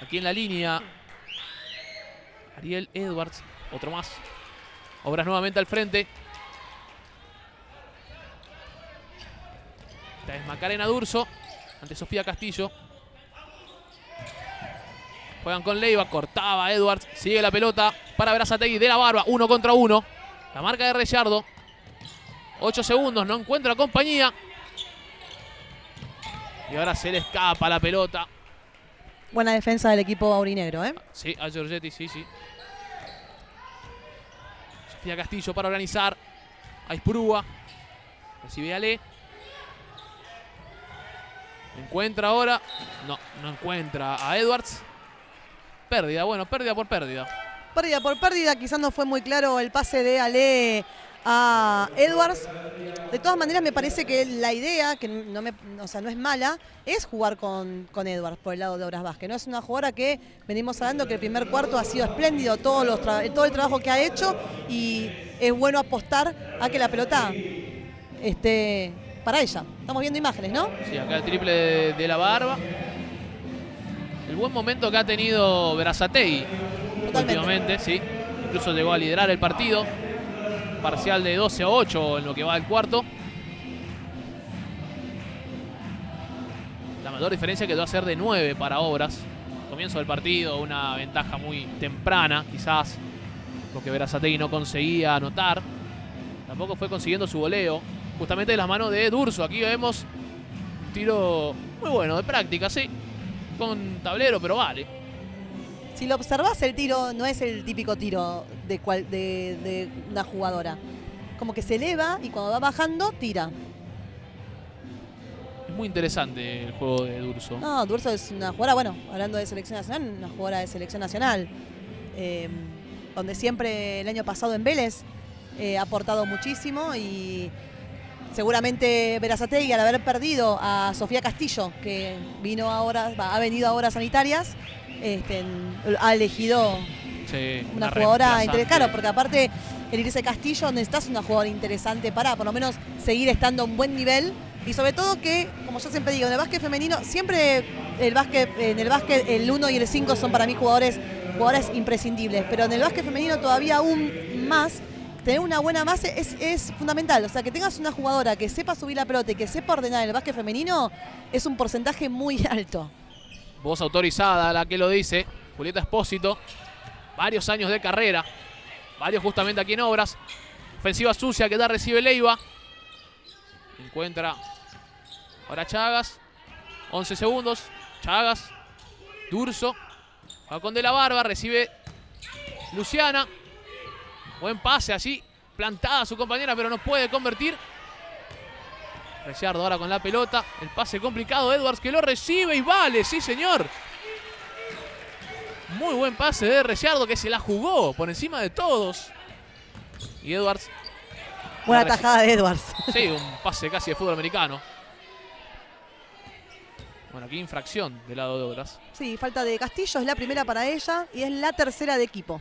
Aquí en la línea Ariel Edwards. Otro más. Obras nuevamente al frente. Esta es Macarena Durso ante Sofía Castillo. Juegan con Leiva, cortaba Edwards, sigue la pelota para Berazategui de la Barba, 1 contra 1. La marca de Reyardo. 8 segundos, no encuentra compañía. Y ahora se le escapa la pelota. Buena defensa del equipo aurinegro, ¿eh? Sí, a Giorgetti, sí. Sofía Castillo para organizar. Aispurúa. Recibe Ale. Encuentra ahora. No encuentra a Edwards. Pérdida, bueno, pérdida por pérdida. Pérdida por pérdida, quizás no fue muy claro el pase de Ale a Edwards. De todas maneras, me parece que la idea, que no es mala, es jugar con Edwards por el lado de Obras Vázquez. No es una jugadora que venimos hablando que el primer cuarto ha sido espléndido, todo el trabajo que ha hecho, y es bueno apostar a que la pelota esté para ella. Estamos viendo imágenes, ¿no? Sí, acá el triple de la Barba. El buen momento que ha tenido Berazategui últimamente, sí. Incluso llegó a liderar el partido. Parcial de 12-8 en lo que va del cuarto. La mayor diferencia quedó a ser de 9 para Obras. Comienzo del partido, una ventaja muy temprana, quizás, porque Berazategui no conseguía anotar. Tampoco fue consiguiendo su voleo, justamente de las manos de Durso. Aquí vemos un tiro muy bueno, de práctica, sí. Con tablero, pero vale. Si lo observás, el tiro no es el típico tiro de una jugadora. Como que se eleva y cuando va bajando, tira. Es muy interesante el juego de Durso. No, Durso es una jugadora, bueno, hablando de selección nacional, una jugadora de selección nacional. donde siempre el año pasado en Vélez ha aportado muchísimo y seguramente Berazategui, al haber perdido a Sofía Castillo, que ha venido ahora a Sanitarias, ha elegido una jugadora interesante. Claro, porque aparte el irse Castillo necesitas una jugadora interesante para por lo menos seguir estando a un buen nivel. Y sobre todo que, como yo siempre digo, en el básquet femenino, siempre en el básquet el 1 y el 5 son para mí jugadores imprescindibles. Pero en el básquet femenino todavía aún más, tener una buena base es fundamental. O sea, que tengas una jugadora que sepa subir la pelota y que sepa ordenar el básquet femenino es un porcentaje muy alto. Voz autorizada, la que lo dice, Julieta Espósito. Varios años de carrera, varios justamente aquí en Obras. Ofensiva sucia que recibe Leiva. Encuentra ahora Chagas. 11 segundos. Chagas. Durso. Va con De la Barba. Recibe Luciana. Buen pase allí. Plantada su compañera, pero no puede convertir. Reciardo ahora con la pelota. El pase complicado. Edwards que lo recibe y vale. Sí, señor. Muy buen pase de Reciardo que se la jugó por encima de todos. Y Edwards. Buena tajada de Edwards. Sí, un pase casi de fútbol americano. Bueno, aquí infracción del lado de Obras. Sí, falta de Castillo, es la primera para ella y es la tercera de equipo.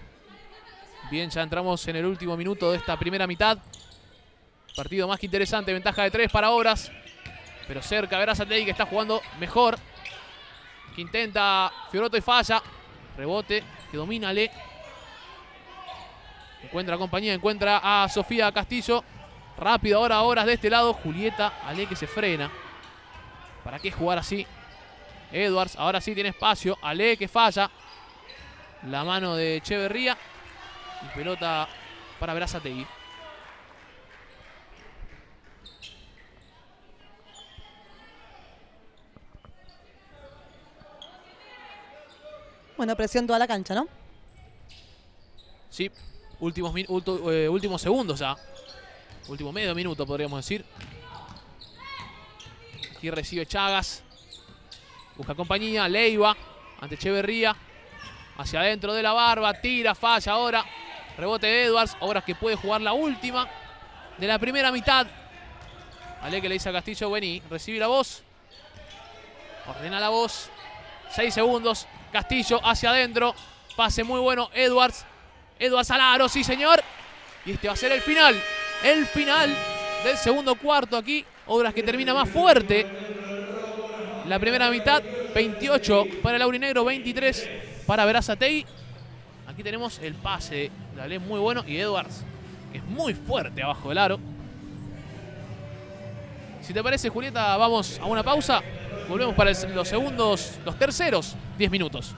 Bien, ya entramos en el último minuto de esta primera mitad. Partido más que interesante, ventaja de 3 para Obras. Pero cerca Berazategui que está jugando mejor. Que intenta Fiorotto y falla. Rebote que domina Ale. Encuentra compañía, encuentra a Sofía Castillo. Rápido ahora Obras de este lado. Julieta, Ale que se frena. ¿Para qué jugar así? Edwards, ahora sí tiene espacio. Ale que falla. La mano de Echeverría. Y pelota para Berazategui. Bueno, presión toda la cancha, ¿no? Sí, últimos segundos ya. Último medio minuto, podríamos decir. Aquí recibe Chagas. Busca compañía, Leiva. Ante Echeverría. Hacia adentro de la Barba. Tira, falla ahora. Rebote de Edwards. Obras que puede jugar la última de la primera mitad. Ale que le dice a Castillo, vení, recibe la voz. Ordena la voz. 6 segundos. Castillo hacia adentro. Pase muy bueno. Edwards. Edwards al aro, sí señor. Y este va a ser el final. El final del segundo cuarto aquí. Obras que termina más fuerte. La primera mitad. 28 para el aurinegro. 23 para Berazategui. Aquí tenemos el pase de Ale muy bueno. Y Edwards, que es muy fuerte abajo del aro. Si te parece, Julieta, vamos a una pausa. Volvemos para los terceros 10 minutos.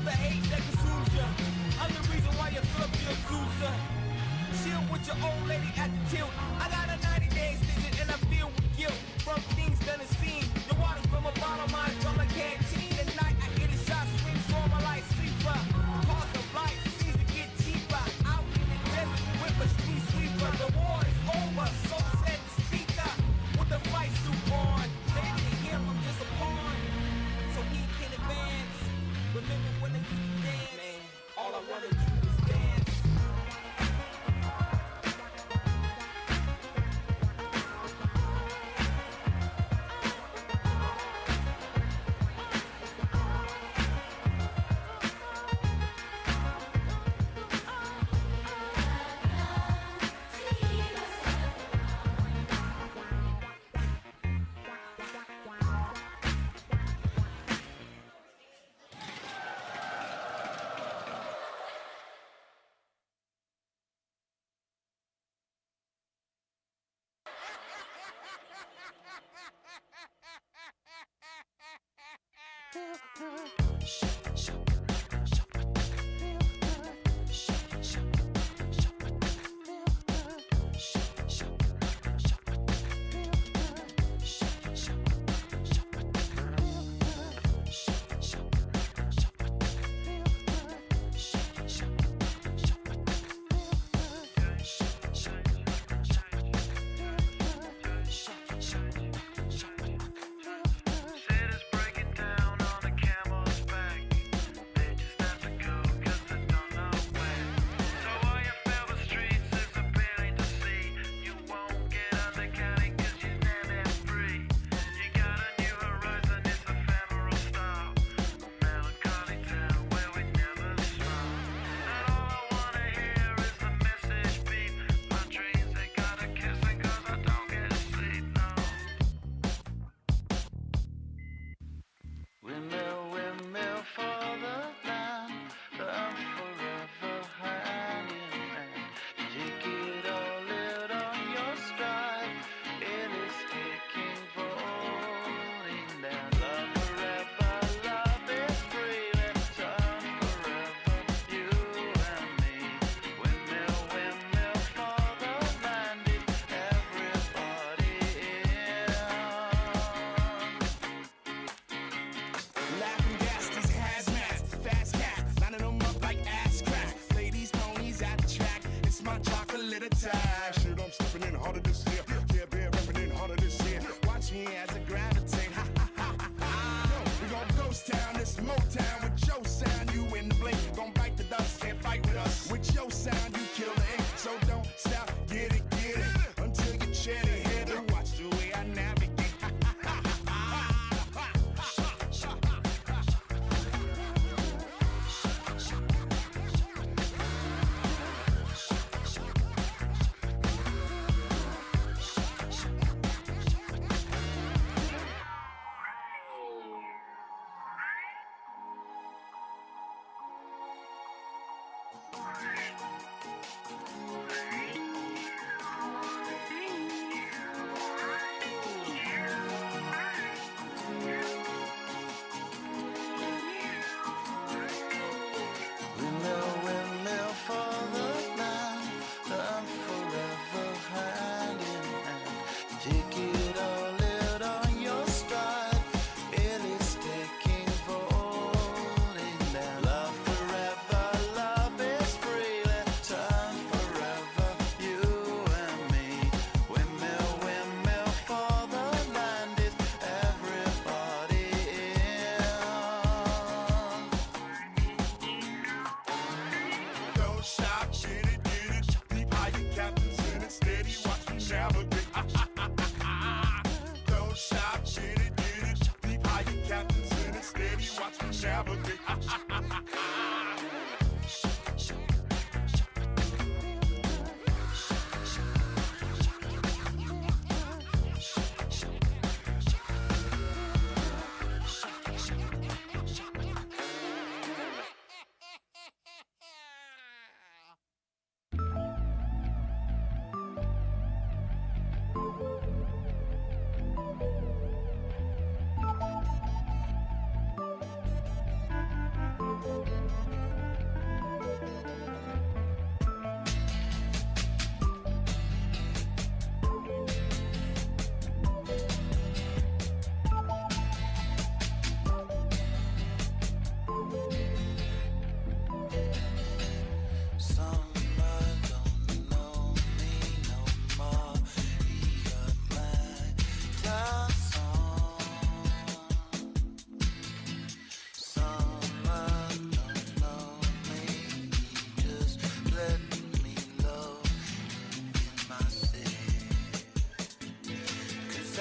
the hate that consumes you. I'm the reason why you feel up your Azusa. Chill with your old lady at the tilt. I got a 90-day extension and I feel with guilt from things done and seen. The water from a bottle, mine from a canteen. At night I get a shot, swings for my life sleeper. The cost of life seems to get cheaper. Out in the desert with a street sweeper. The war is over, so said the speaker. With the fight suit on, maybe to him I'm just a pawn, so he can advance. Remember when they used to dance? Man, all I wanted to do was dance. City's breaking down on the camel's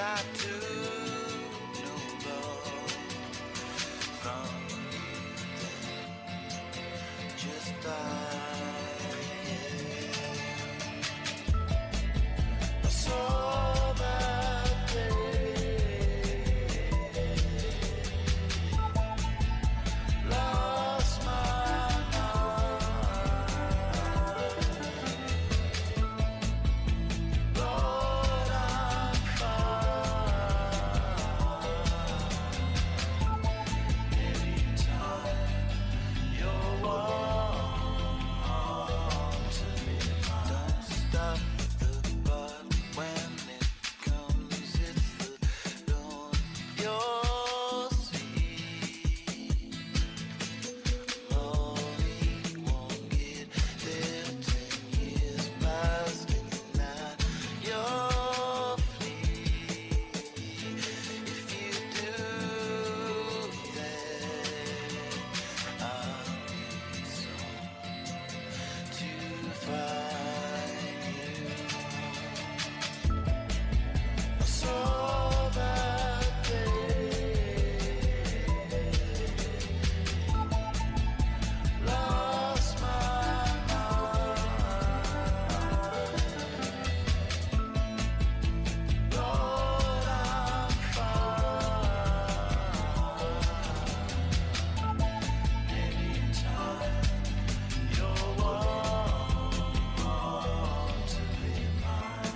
I do no love from you, then just I saw that day, lost my mind. Lord, I'm fine. Anytime you're warm to me, don't stop the bud when it comes. It's the dawn you'll see. Lonely won't get there 10 years past and now you're free. If you do that, I'll be song to find you. I saw that day, lost my mind. Lord, I'm fine. Anytime you're warm to be mine.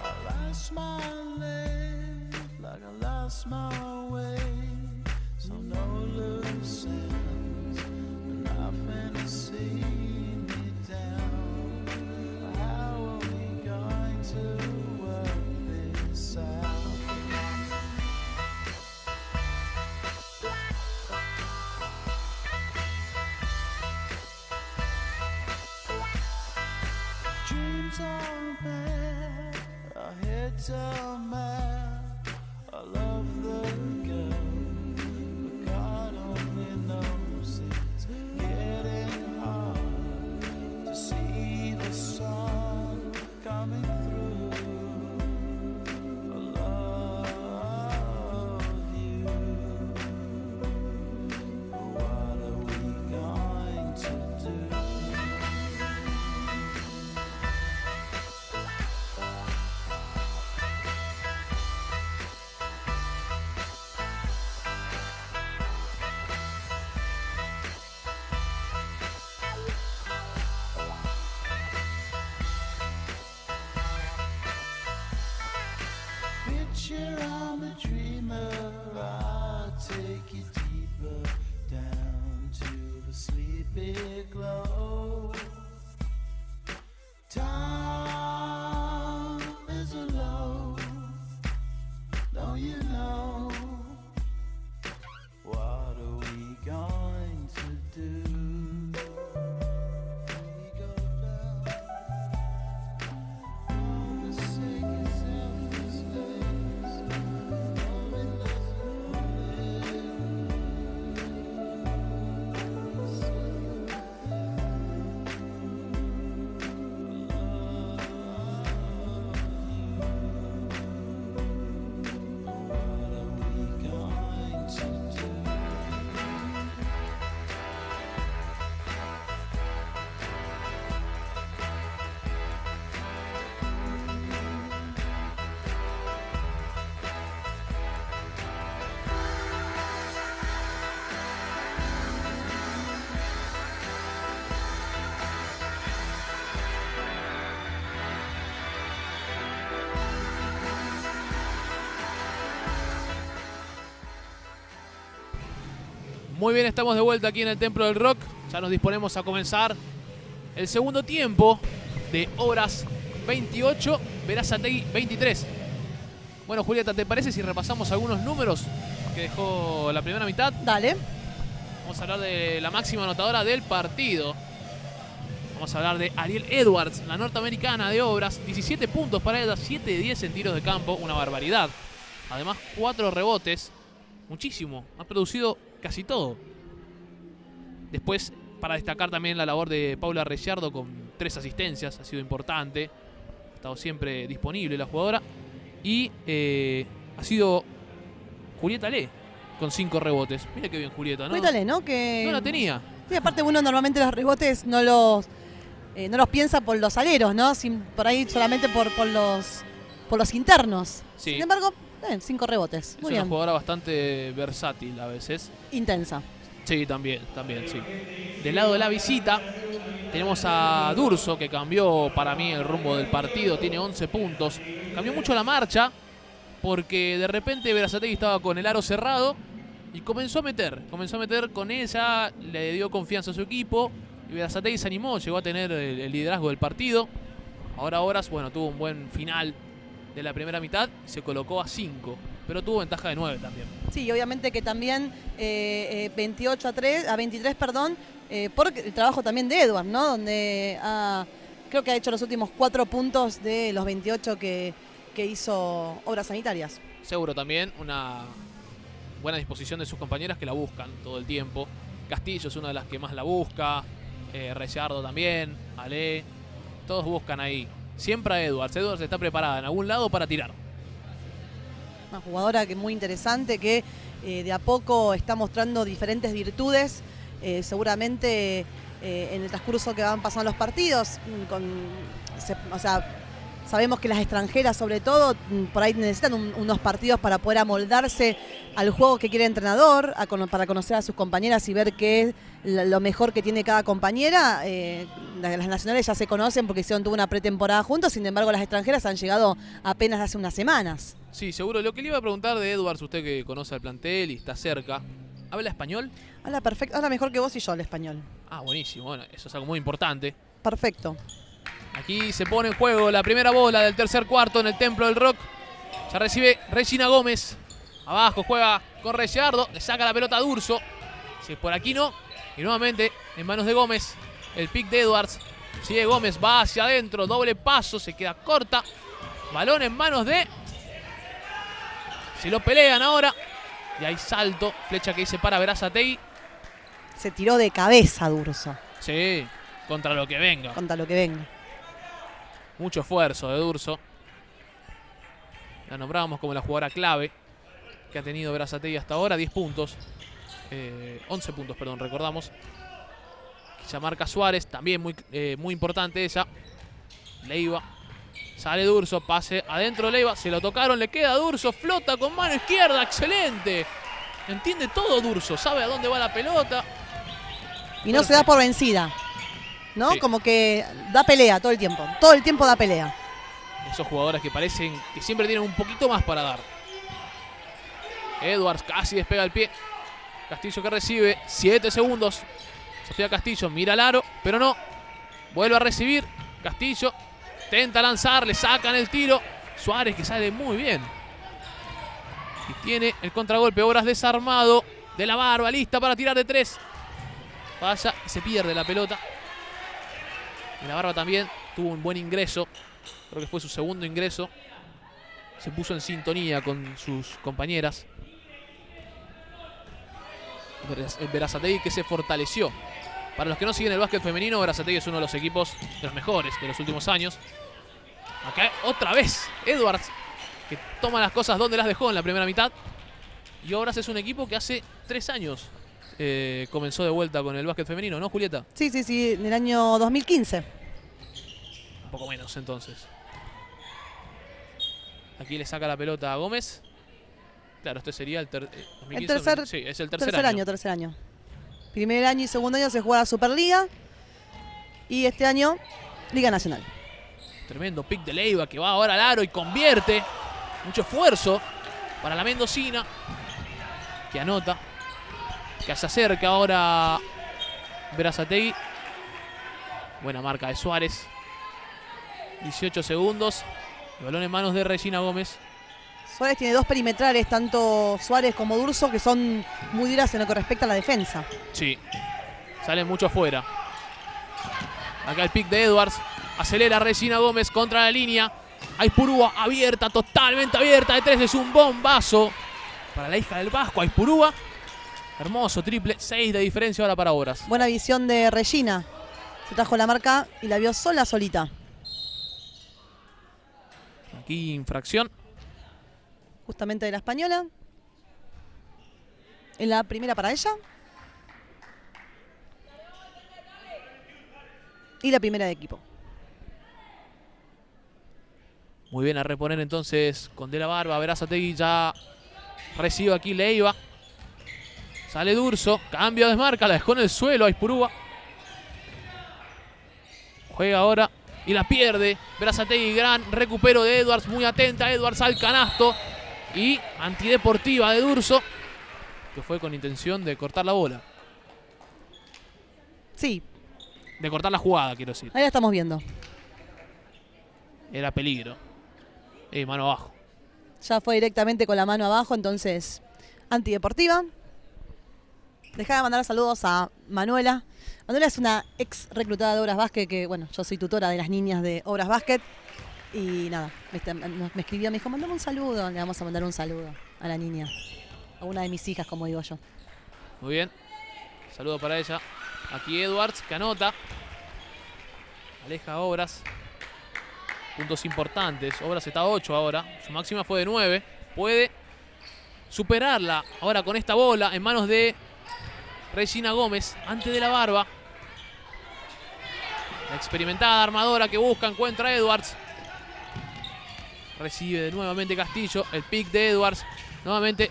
I lost my legs like I lost my way. So no loose ends, nothing to see me down. How are we going to work this out? Dreams are bad, our heads are mad. I love the girl, but God only knows it's getting hard to see the sun coming through. I love you, but what are we going to do? Picture I'm a dreamer, I'll take you deeper down to the sleepy glow. Time is a Muy bien, estamos de vuelta aquí en el Templo del Rock. Ya nos disponemos a comenzar el segundo tiempo de Obras 28, Berazategui 23. Bueno, Julieta, ¿te parece si repasamos algunos números que dejó la primera mitad? Dale. Vamos a hablar de la máxima anotadora del partido. Vamos a hablar de Ariel Edwards, la norteamericana de Obras. 17 puntos para ella, 7 de 10 en tiros de campo, una barbaridad. Además, 4 rebotes, muchísimo. Ha producido casi todo. Después, para destacar también la labor de Paula Ricciardo con 3 asistencias, ha sido importante. Ha estado siempre disponible la jugadora. Y ha sido Julieta Le con 5 rebotes. Mira qué bien Julieta, ¿no? Cuéntale, ¿no? Que No la tenía. Sí, aparte uno normalmente los rebotes no los piensa por los aleros, ¿no? Por ahí solamente por los internos. Sí. Sin embargo, 5 rebotes. Es Muy una bien. jugadora bastante versátil a veces. Intensa. Sí, también, sí. Del lado de la visita tenemos a D'Urso, que cambió para mí el rumbo del partido. Tiene 11 puntos. Cambió mucho la marcha porque de repente Berazategui estaba con el aro cerrado y comenzó a meter con ella, le dio confianza a su equipo y Berazategui se animó, llegó a tener el liderazgo del partido. Ahora Obras, bueno, tuvo un buen final de la primera mitad, se colocó a 5, pero tuvo ventaja de 9 también. Sí, obviamente que también 23, por el trabajo también de Edward, ¿no? Donde creo que ha hecho los últimos 4 puntos de los 28 que hizo Obras Sanitarias. Seguro también una buena disposición de sus compañeras que la buscan todo el tiempo. Castillo es una de las que más la busca, Ricciardo también, Ale, todos buscan ahí. Siempre a Edwards. Edwards está preparada en algún lado para tirar. Una jugadora que muy interesante, que de a poco está mostrando diferentes virtudes, seguramente en el transcurso que van pasando los partidos. Sabemos que las extranjeras, sobre todo, por ahí necesitan unos partidos para poder amoldarse al juego que quiere el entrenador, para conocer a sus compañeras y ver qué es lo mejor que tiene cada compañera. Las nacionales ya se conocen porque hicieron toda una pretemporada juntos, sin embargo las extranjeras han llegado apenas hace unas semanas. Sí, seguro. Lo que le iba a preguntar de Edwards, usted que conoce al plantel y está cerca, ¿habla español? Habla perfecto, habla mejor que vos y yo el español. Ah, buenísimo. Bueno, eso es algo muy importante. Perfecto. Aquí se pone en juego la primera bola del tercer cuarto en el Templo del Rock. Ya recibe Regina Gómez. Abajo juega con Ricciardo. Le saca la pelota a D'Urso. Si por aquí no. Y nuevamente en manos de Gómez. El pick de Edwards. Sigue Gómez, va hacia adentro. Doble paso, se queda corta. Balón en manos de... Se lo pelean ahora. Y hay salto. Flecha que dice para Berazategui. Se tiró de cabeza D'Urso. Sí, contra lo que venga. Contra lo que venga. Mucho esfuerzo de D'Urso. La nombrábamos como la jugadora clave que ha tenido Berazategui hasta ahora. 10 puntos. 11 puntos, perdón, recordamos. Marca Suárez, también muy importante ella. Leiva. Sale D'Urso, pase adentro Leiva. Se lo tocaron, le queda a D'Urso. Flota con mano izquierda, excelente. Entiende todo D'Urso, sabe a dónde va la pelota. Y no se da por vencida, ¿no? Sí. Como que da pelea todo el tiempo. Todo el tiempo da pelea. Esos jugadores que parecen que siempre tienen un poquito más para dar. Edwards casi despega el pie. Castillo que recibe. 7 segundos. Sofía Castillo mira al aro, pero no. Vuelve a recibir. Castillo tenta lanzar, le sacan el tiro. Suárez que sale muy bien. Y tiene el contragolpe. Obras desarmado de la Barba, lista para tirar de 3. Falla y se pierde la pelota. Y la Barba también tuvo un buen ingreso. Creo que fue su segundo ingreso. Se puso en sintonía con sus compañeras. Berazategui que se fortaleció. Para los que no siguen el básquet femenino, Berazategui es uno de los equipos de los mejores de los últimos años. Acá otra vez Edwards, que toma las cosas donde las dejó en la primera mitad. Y Obras es un equipo que hace 3 años comenzó de vuelta con el básquet femenino, ¿no, Julieta? Sí, en el año 2015. Un poco menos entonces. Aquí le saca la pelota a Gómez. Claro, este sería el 2015, sí, es el tercer año. Tercer año. Primer año y segundo año se juega la Superliga. Y este año, Liga Nacional. Tremendo pick de Leiva que va ahora al aro y convierte. Mucho esfuerzo para la mendocina, que anota. que se acerca ahora Berazategui. Buena marca de Suárez. 18 segundos. El balón en manos de Regina Gómez. Suárez tiene dos perimetrales, tanto Suárez como D'Urso, que son muy duras en lo que respecta a la defensa. Sí. Sale mucho afuera. Acá el pick de Edwards. Acelera Regina Gómez contra la línea. Aizpurúa abierta, totalmente abierta de 3. Es un bombazo para la hija del Vasco. Aizpurúa. Hermoso triple. 6 de diferencia ahora para Obras. Buena visión de Regina. Se trajo la marca y la vio solita. Aquí infracción. Justamente de la española. En la primera para ella. Y la primera de equipo. Muy bien a reponer entonces con De la Barba. Berazategui ya recibe aquí Leiva. Sale D'Urso. Cambio de desmarca. La dejó en el suelo Aizpurúa. Juega ahora y la pierde. Berazategui, gran recupero de Edwards. Muy atenta Edwards al canasto. Y antideportiva de D'Urso, que fue con intención de cortar la bola. Sí, De cortar la jugada, quiero decir. ahí la estamos viendo. Era peligro. Mano abajo. Ya fue directamente con la mano abajo, entonces antideportiva. Dejá de mandar saludos a Manuela. Manuela es una ex reclutada de Obras Básquet, que bueno, yo soy tutora de las niñas de Obras Básquet. Y nada, me escribió, me dijo, mandame un saludo. Le vamos a mandar un saludo a la niña. A una de mis hijas, como digo yo. Muy bien. Saludo para ella. Aquí Edwards, que anota. Aleja a Obras. Puntos importantes. Obras está a 8 ahora. Su máxima fue de 9. Puede superarla ahora con esta bola en manos de Regina Gómez. Ante De la Barba. La experimentada armadora que busca, encuentra a Edwards. Recibe nuevamente Castillo. El pick de Edwards. Nuevamente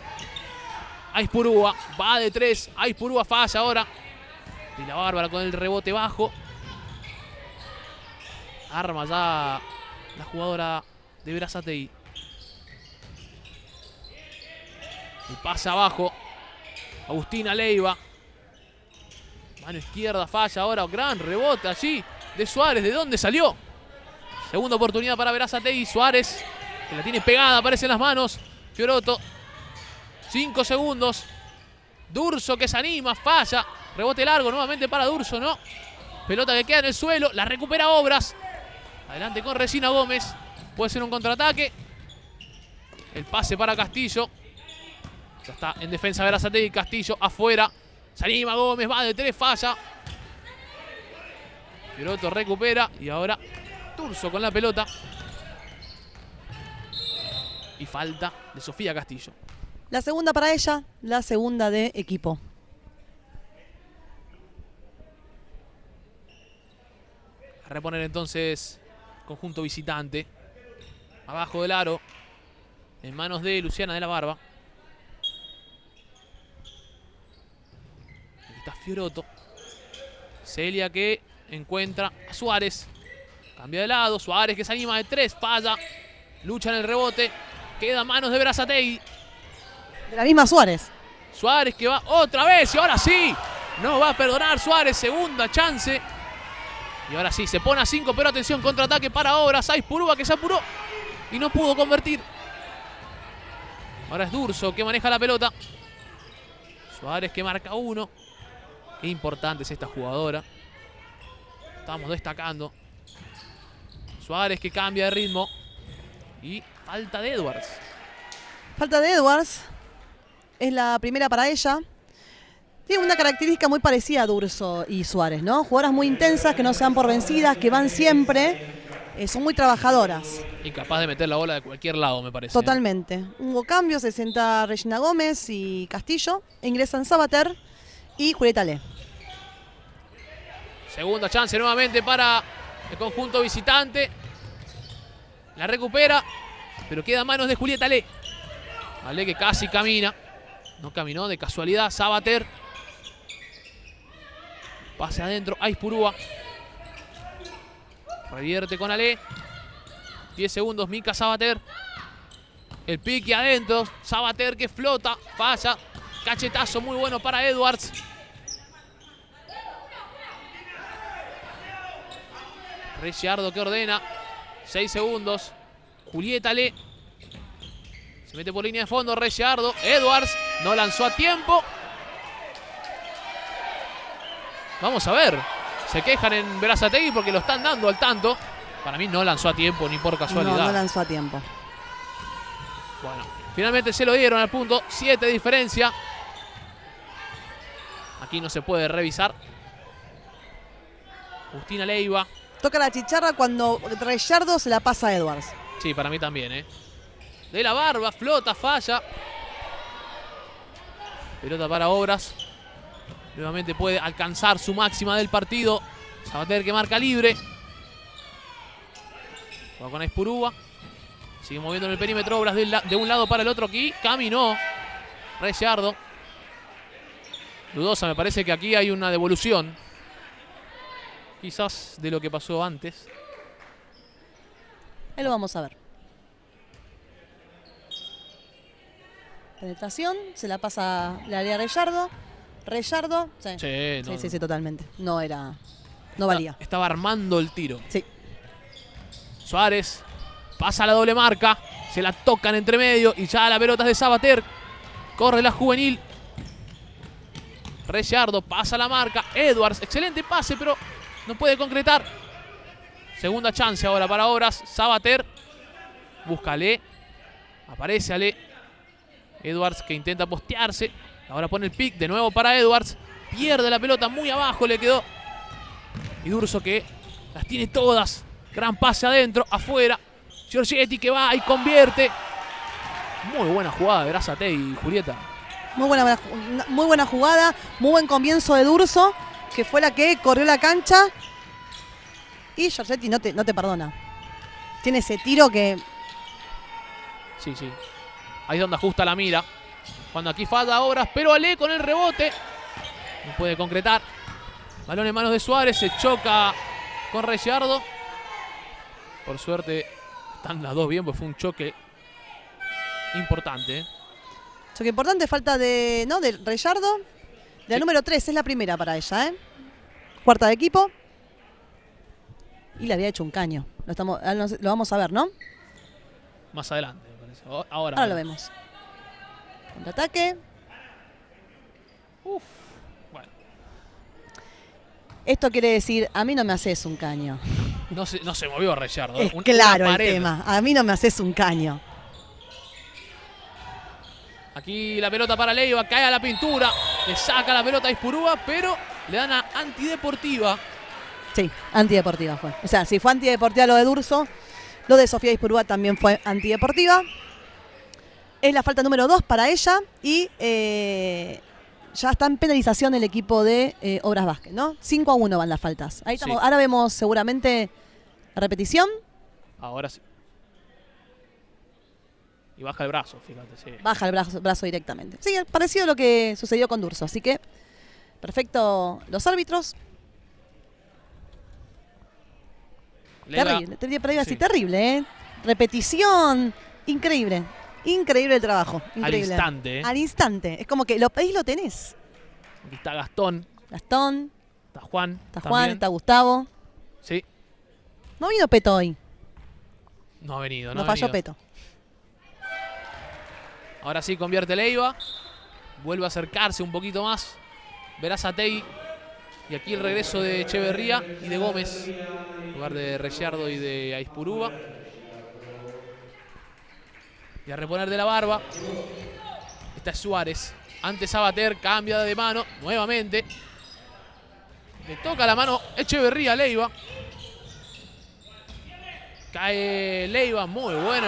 Aizpurúa. Va de 3. Aizpurúa falla ahora. Y la Bárbara con el rebote bajo. Arma ya la jugadora de Berazategui. El pase abajo. Agustina Leiva. Mano izquierda falla ahora. Gran rebote allí de Suárez. ¿De dónde salió? Segunda oportunidad para Berazategui. Suárez, que la tiene pegada, aparece en las manos. Fiorotto. 5 segundos. D'Urso que se anima, falla. Rebote largo nuevamente para D'Urso, ¿no? Pelota que queda en el suelo. La recupera Obras. Adelante con Regina Gómez. Puede ser un contraataque. El pase para Castillo. Ya está en defensa Berazategui. Castillo afuera. Se anima Gómez, va de 3, falla. Fiorotto recupera y ahora D'Urso con la pelota. Y falta de Sofía Castillo. La segunda para ella, la segunda de equipo. A reponer entonces conjunto visitante. Abajo del aro. En manos de Luciana de la Barba. Aquí está Fiorotto. Celia que encuentra a Suárez. Cambia de lado. Suárez que se anima de 3. Falla. Lucha en el rebote. Queda a manos de Berazategui. De la misma Suárez. Suárez que va otra vez. Y ahora sí. No va a perdonar Suárez. Segunda chance. Y ahora sí. Se pone a 5. Pero atención. Contraataque para Obras. Aizpurúa que se apuró. Y no pudo convertir. Ahora es D'Urso que maneja la pelota. Suárez que marca 1. Qué importante es esta jugadora. Estamos destacando. Suárez que cambia de ritmo. Y falta de Edwards. Falta de Edwards. Es la primera para ella. Tiene una característica muy parecida a D'Urso y Suárez, ¿no? Jugadoras muy intensas, que no se dan por vencidas, que van siempre. Son muy trabajadoras. Y capaz de meter la bola de cualquier lado, me parece. Totalmente. Hubo cambios, se sienta Regina Gómez y Castillo. Ingresan Sabater y Julieta Le. Segunda chance nuevamente para el conjunto visitante. La recupera, pero queda a manos de Julieta Le. Ale que casi camina. No caminó de casualidad. Sabater. Pase adentro. Aizpurúa. Revierte con Ale. 10 segundos. Mika Sabater. El pique adentro. Sabater que flota. Falla. Cachetazo muy bueno para Edwards. Reggiardo que ordena. 6 segundos. Julieta Le. Se mete por línea de fondo. Reggiardo. Edwards no lanzó a tiempo. Vamos a ver. Se quejan en Berazategui porque lo están dando al tanto. Para mí no lanzó a tiempo ni por casualidad. No lanzó a tiempo. Bueno, finalmente se lo dieron al punto. 7 de diferencia. Aquí no se puede revisar. Justina Leiva. Toca la chicharra cuando Reggiardo se la pasa a Edwards. Sí, para mí también, De la barba, flota, falla. Pelota para Obras. Nuevamente puede alcanzar su máxima del partido. Sabater que marca libre. Va con Aizpurúa. Sigue moviendo en el perímetro Obras de un lado para el otro. Aquí caminó Reggiardo. Dudosa, me parece que aquí hay una devolución. Quizás de lo que pasó antes. Ahí lo vamos a ver. Penetración, se la pasa la área a Reggiardo. Reggiardo, sí. Sí, totalmente. No valía. Estaba armando el tiro. Sí. Suárez pasa la doble marca. Se la tocan entre medio y ya la pelota es de Sabater. Corre la juvenil. Reggiardo pasa la marca. Edwards, excelente pase, pero no puede concretar. Segunda chance ahora para Obras. Sabater busca a Le. Aparece a Le. Edwards que intenta postearse. Ahora pone el pick de nuevo para Edwards. Pierde la pelota muy abajo, le quedó. Y D'Urso que las tiene todas. Gran pase adentro, afuera. Giorgetti que va y convierte. Muy buena jugada de Berazategui, Julieta. Muy buena jugada, muy buen comienzo de D'Urso, que fue la que corrió la cancha. Y Giorgetti no te perdona. Tiene ese tiro que... Sí. Ahí es donde ajusta la mira. Cuando aquí falta Obras, pero Ale con el rebote. No puede concretar. Balón en manos de Suárez, se choca con Reggiardo. Por suerte están las dos bien, pues fue un choque importante. Choque importante, falta de Reggiardo. De la número 3, es la primera para ella, Cuarta de equipo. Y le había hecho un caño. Lo vamos a ver, ¿no? Más adelante, me parece. Ahora lo vemos. Contraataque. Bueno. Esto quiere decir, a mí no me haces un caño. No se movió Reggiardo. Es claro el tema. A mí no me haces un caño. Aquí la pelota para Leiva, cae a la pintura. Le saca la pelota a Aizpurúa, pero le dan a antideportiva. Sí, antideportiva fue. O sea, si fue antideportiva lo de D'Urso, lo de Sofía Aizpurúa también fue antideportiva. Es la falta número 2 para ella y ya está en penalización el equipo de Obras Vázquez, ¿no? 5-1 van las faltas. Ahí estamos. Sí. Ahora vemos seguramente la repetición. Ahora sí. Y baja el brazo, fíjate. Sí. Baja el brazo directamente. Sí, parecido a lo que sucedió con D'Urso. Así que, perfecto los árbitros. Terrible, Repetición, increíble. Increíble el trabajo. Increíble. Al instante. Al instante. Es como que lo pedís, lo tenés. Aquí está Gastón. Está Juan. Está Gustavo. Sí. No vino Peto hoy. No ha venido. No falló Peto. Ahora sí convierte Leiva. Vuelve a acercarse un poquito más. Berazategui. Y aquí el regreso de Echeverría y de Gómez. En lugar de Reggiardo y de Aizpurúa. Y a reponer de la barba. Esta es Suárez. Antes Sabater cambia de mano nuevamente. Le toca la mano Echeverría a Leiva. Cae Leiva. Muy buen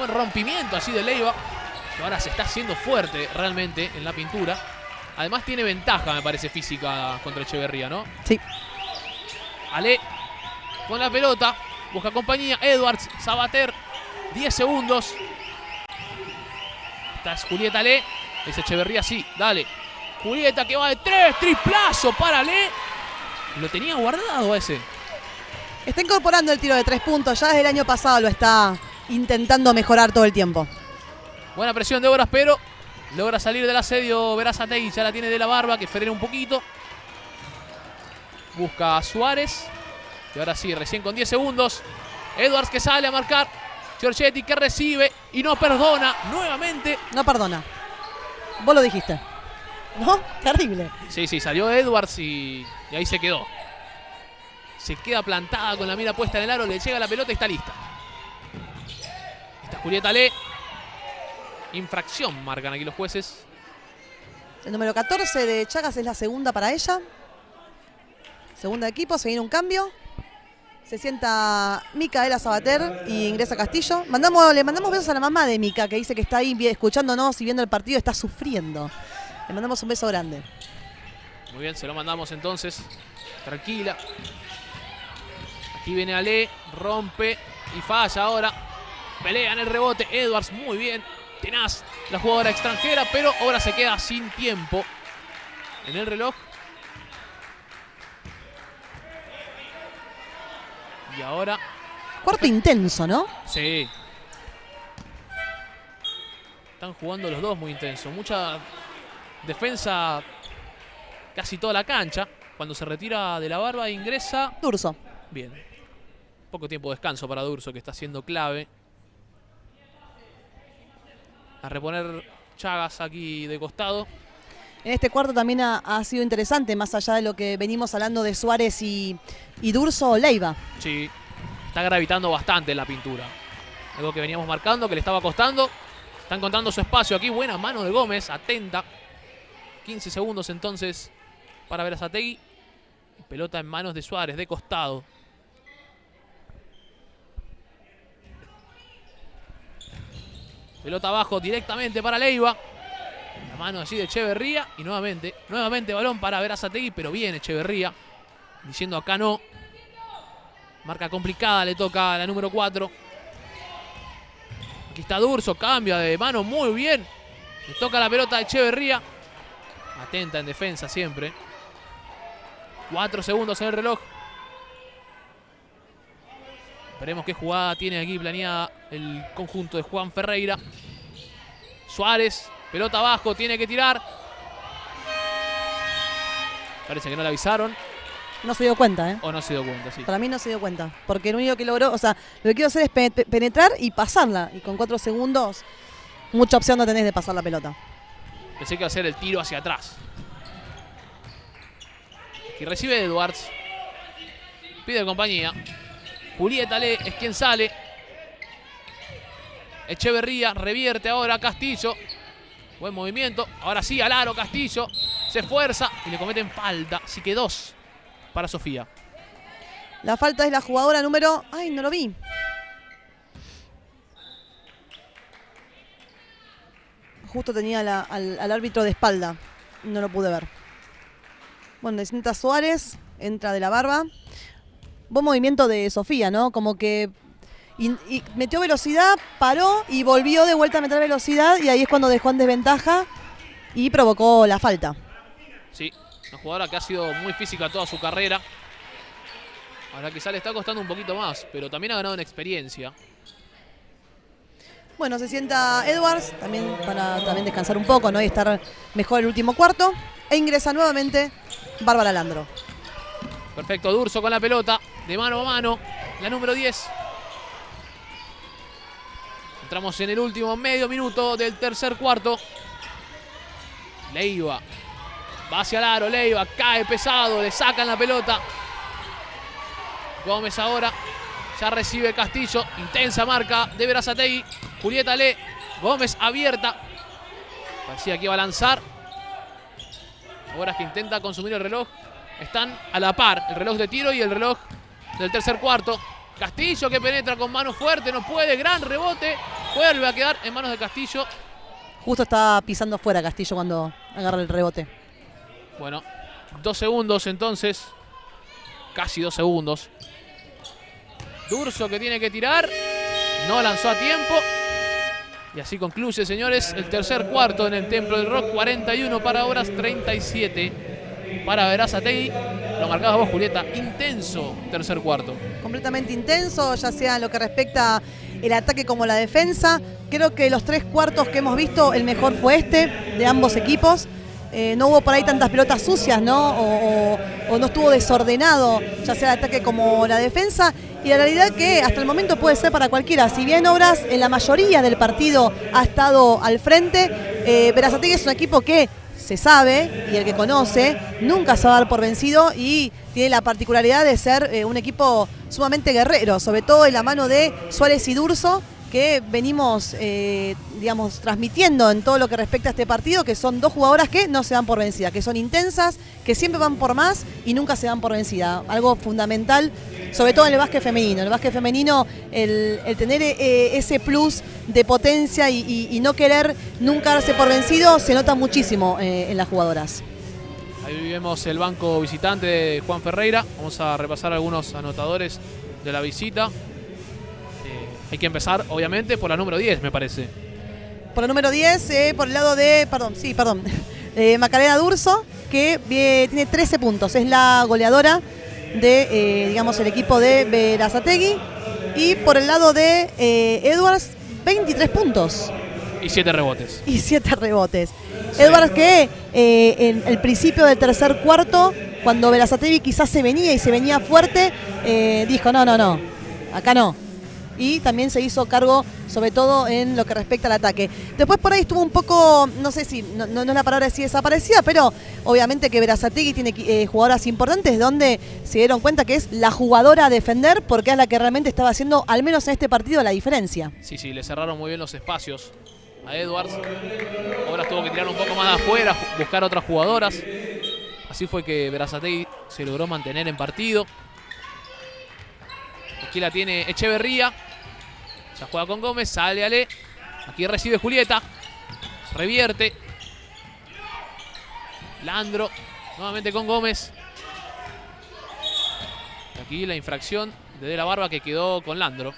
rompimiento así de Leiva. Que ahora se está haciendo fuerte realmente en la pintura. Además tiene ventaja, me parece, física contra Echeverría, ¿no? Sí. Ale con la pelota. Busca compañía. Edwards. Sabater. 10 segundos. Esta es Julieta Le. Es Echeverría, sí, dale. Julieta que va de 3. Triplazo para Le. Lo tenía guardado ese. Está incorporando el tiro de 3 puntos. Ya desde el año pasado lo está intentando mejorar todo el tiempo. Buena presión de Obras, pero Logra salir del asedio Berazategui, ya la tiene de la barba, que frena un poquito. Busca a Suárez. Y ahora sí, recién con 10 segundos. Edwards que sale a marcar. Giorgetti que recibe y no perdona nuevamente. No perdona. Vos lo dijiste. ¿No? Terrible. Sí, salió Edwards y ahí se quedó. Se queda plantada con la mira puesta en el aro, le llega la pelota y está lista. Está Julieta Le. Infracción marcan aquí los jueces. El número 14 de Chagas es la segunda para ella. Segunda de equipo, se viene un cambio. Se sienta Micaela Sabater y ingresa Castillo. Le mandamos besos a la mamá de Mica, que dice que está ahí escuchándonos y viendo el partido, está sufriendo. Le mandamos un beso grande. Muy bien, se lo mandamos entonces. Tranquila. Aquí viene Ale, rompe y falla ahora. Pelea en el rebote. Edwards, muy bien. Tenaz la jugadora extranjera, pero ahora se queda sin tiempo en el reloj. Y ahora... Cuarto intenso, ¿no? Sí. Están jugando los dos muy intenso. Mucha defensa casi toda la cancha. Cuando se retira de la barba ingresa... Durso. Bien. Poco tiempo de descanso para Durso, que está siendo clave. A reponer Chagas aquí de costado. En este cuarto también ha sido interesante, más allá de lo que venimos hablando de Suárez y Durso, Leiva. Sí, está gravitando bastante en la pintura. Algo que veníamos marcando, que le estaba costando. Está encontrando su espacio aquí. Buena mano de Gómez, atenta. 15 segundos entonces para Berazategui. Pelota en manos de Suárez, de costado. Pelota abajo directamente para Leiva. La mano allí de Echeverría. Y nuevamente balón para Berazategui, pero bien Echeverría. Diciendo acá no. Marca complicada, le toca a la número 4. Aquí está Durso, cambia de mano muy bien. Le toca la pelota a Echeverría. Atenta en defensa siempre. 4 segundos en el reloj. Veremos qué jugada tiene aquí planeada el conjunto de Juan Ferreira. Suárez, pelota abajo, tiene que tirar. Parece que no le avisaron. No se dio cuenta, ¿eh? O no se dio cuenta, sí. Para mí no se dio cuenta. Porque lo único que logró, o sea, lo que quiero hacer es penetrar y pasarla. Y con 4 segundos, mucha opción no tenés de pasar la pelota. Pensé que iba a hacer el tiro hacia atrás. Y recibe Edwards. Pide compañía. Julieta Le es quien sale. Echeverría revierte ahora Castillo. Buen movimiento. Ahora sí, al aro Castillo. Se esfuerza y le cometen falta. Así que 2 para Sofía. La falta es la jugadora número... Ay, no lo vi. Justo tenía al árbitro de espalda. No lo pude ver. Bueno, le sienta Suárez. Entra de la barba. Buen movimiento de Sofía, ¿no? Como que y metió velocidad, paró y volvió de vuelta a meter velocidad. Y ahí es cuando dejó en desventaja y provocó la falta. Sí, una jugadora que ha sido muy física toda su carrera. Ahora quizá le está costando un poquito más, pero también ha ganado en experiencia. Bueno, se sienta Edwards, también para descansar un poco, ¿no? Y estar mejor el último cuarto. E ingresa nuevamente Bárbara Landro. Perfecto, Durso con la pelota, de mano a mano, la número 10. Entramos en el último medio minuto del tercer cuarto. Leiva va hacia el aro, Leiva cae pesado, le sacan la pelota. Gómez ahora, ya recibe Castillo, intensa marca de Berazategui. Julieta Le, Gómez abierta. Parecía que iba a lanzar. Ahora es que intenta consumir el reloj. Están a la par, el reloj de tiro y el reloj del tercer cuarto. Castillo que penetra con mano fuerte, no puede, gran rebote. Vuelve a quedar en manos de Castillo. Justo está pisando fuera Castillo cuando agarra el rebote. Bueno, 2 segundos entonces. Casi 2 segundos. Durso que tiene que tirar. No lanzó a tiempo. Y así concluye, señores, el tercer cuarto en el Templo del Rock. 41 para Obras, 37 para Berazategui. Lo marcaba vos, Julieta. Intenso tercer cuarto. Completamente intenso, ya sea en lo que respecta el ataque como la defensa. Creo que los 3 cuartos que hemos visto, el mejor fue este, de ambos equipos. No hubo por ahí tantas pelotas sucias, ¿no? O no estuvo desordenado, ya sea el ataque como la defensa. Y la realidad que hasta el momento puede ser para cualquiera. Si bien Obras en la mayoría del partido ha estado al frente, Berazategui es un equipo que se sabe, y el que conoce, nunca se va a dar por vencido y tiene la particularidad de ser un equipo sumamente guerrero, sobre todo en la mano de Suárez y Durso, que venimos, digamos, transmitiendo en todo lo que respecta a este partido, que son 2 jugadoras que no se dan por vencida, que son intensas, que siempre van por más y nunca se dan por vencida. Algo fundamental, sobre todo en el básquet femenino. En el básquet femenino, el tener ese plus de potencia y no querer nunca darse por vencido, se nota muchísimo en las jugadoras. Ahí vemos el banco visitante de Juan Ferreira. Vamos a repasar algunos anotadores de la visita. Hay que empezar, obviamente, por la número 10, me parece. Por la número 10, por el lado de, Macarena Durso, que tiene 13 puntos. Es la goleadora de, digamos, el equipo de Berazategui. Y por el lado de Edwards, 23 puntos. Y 7 rebotes. Y 7 rebotes. Sí. Edwards que en el principio del tercer cuarto, cuando Berazategui quizás se venía fuerte, dijo no, acá no. Y también se hizo cargo, sobre todo en lo que respecta al ataque. Después por ahí estuvo un poco, no sé si, no es la palabra si desaparecida, pero obviamente que Berazategui tiene jugadoras importantes donde se dieron cuenta que es la jugadora a defender, porque es la que realmente estaba haciendo, al menos en este partido, la diferencia. Sí, le cerraron muy bien los espacios a Edwards. Ahora tuvo que tirar un poco más de afuera, buscar otras jugadoras. Así fue que Berazategui se logró mantener en partido. Aquí la tiene Echeverría. Ya juega con Gómez, sale Ale. Aquí recibe Julieta. Revierte. Landro. Nuevamente con Gómez. Aquí la infracción de la Barba que quedó con Landro.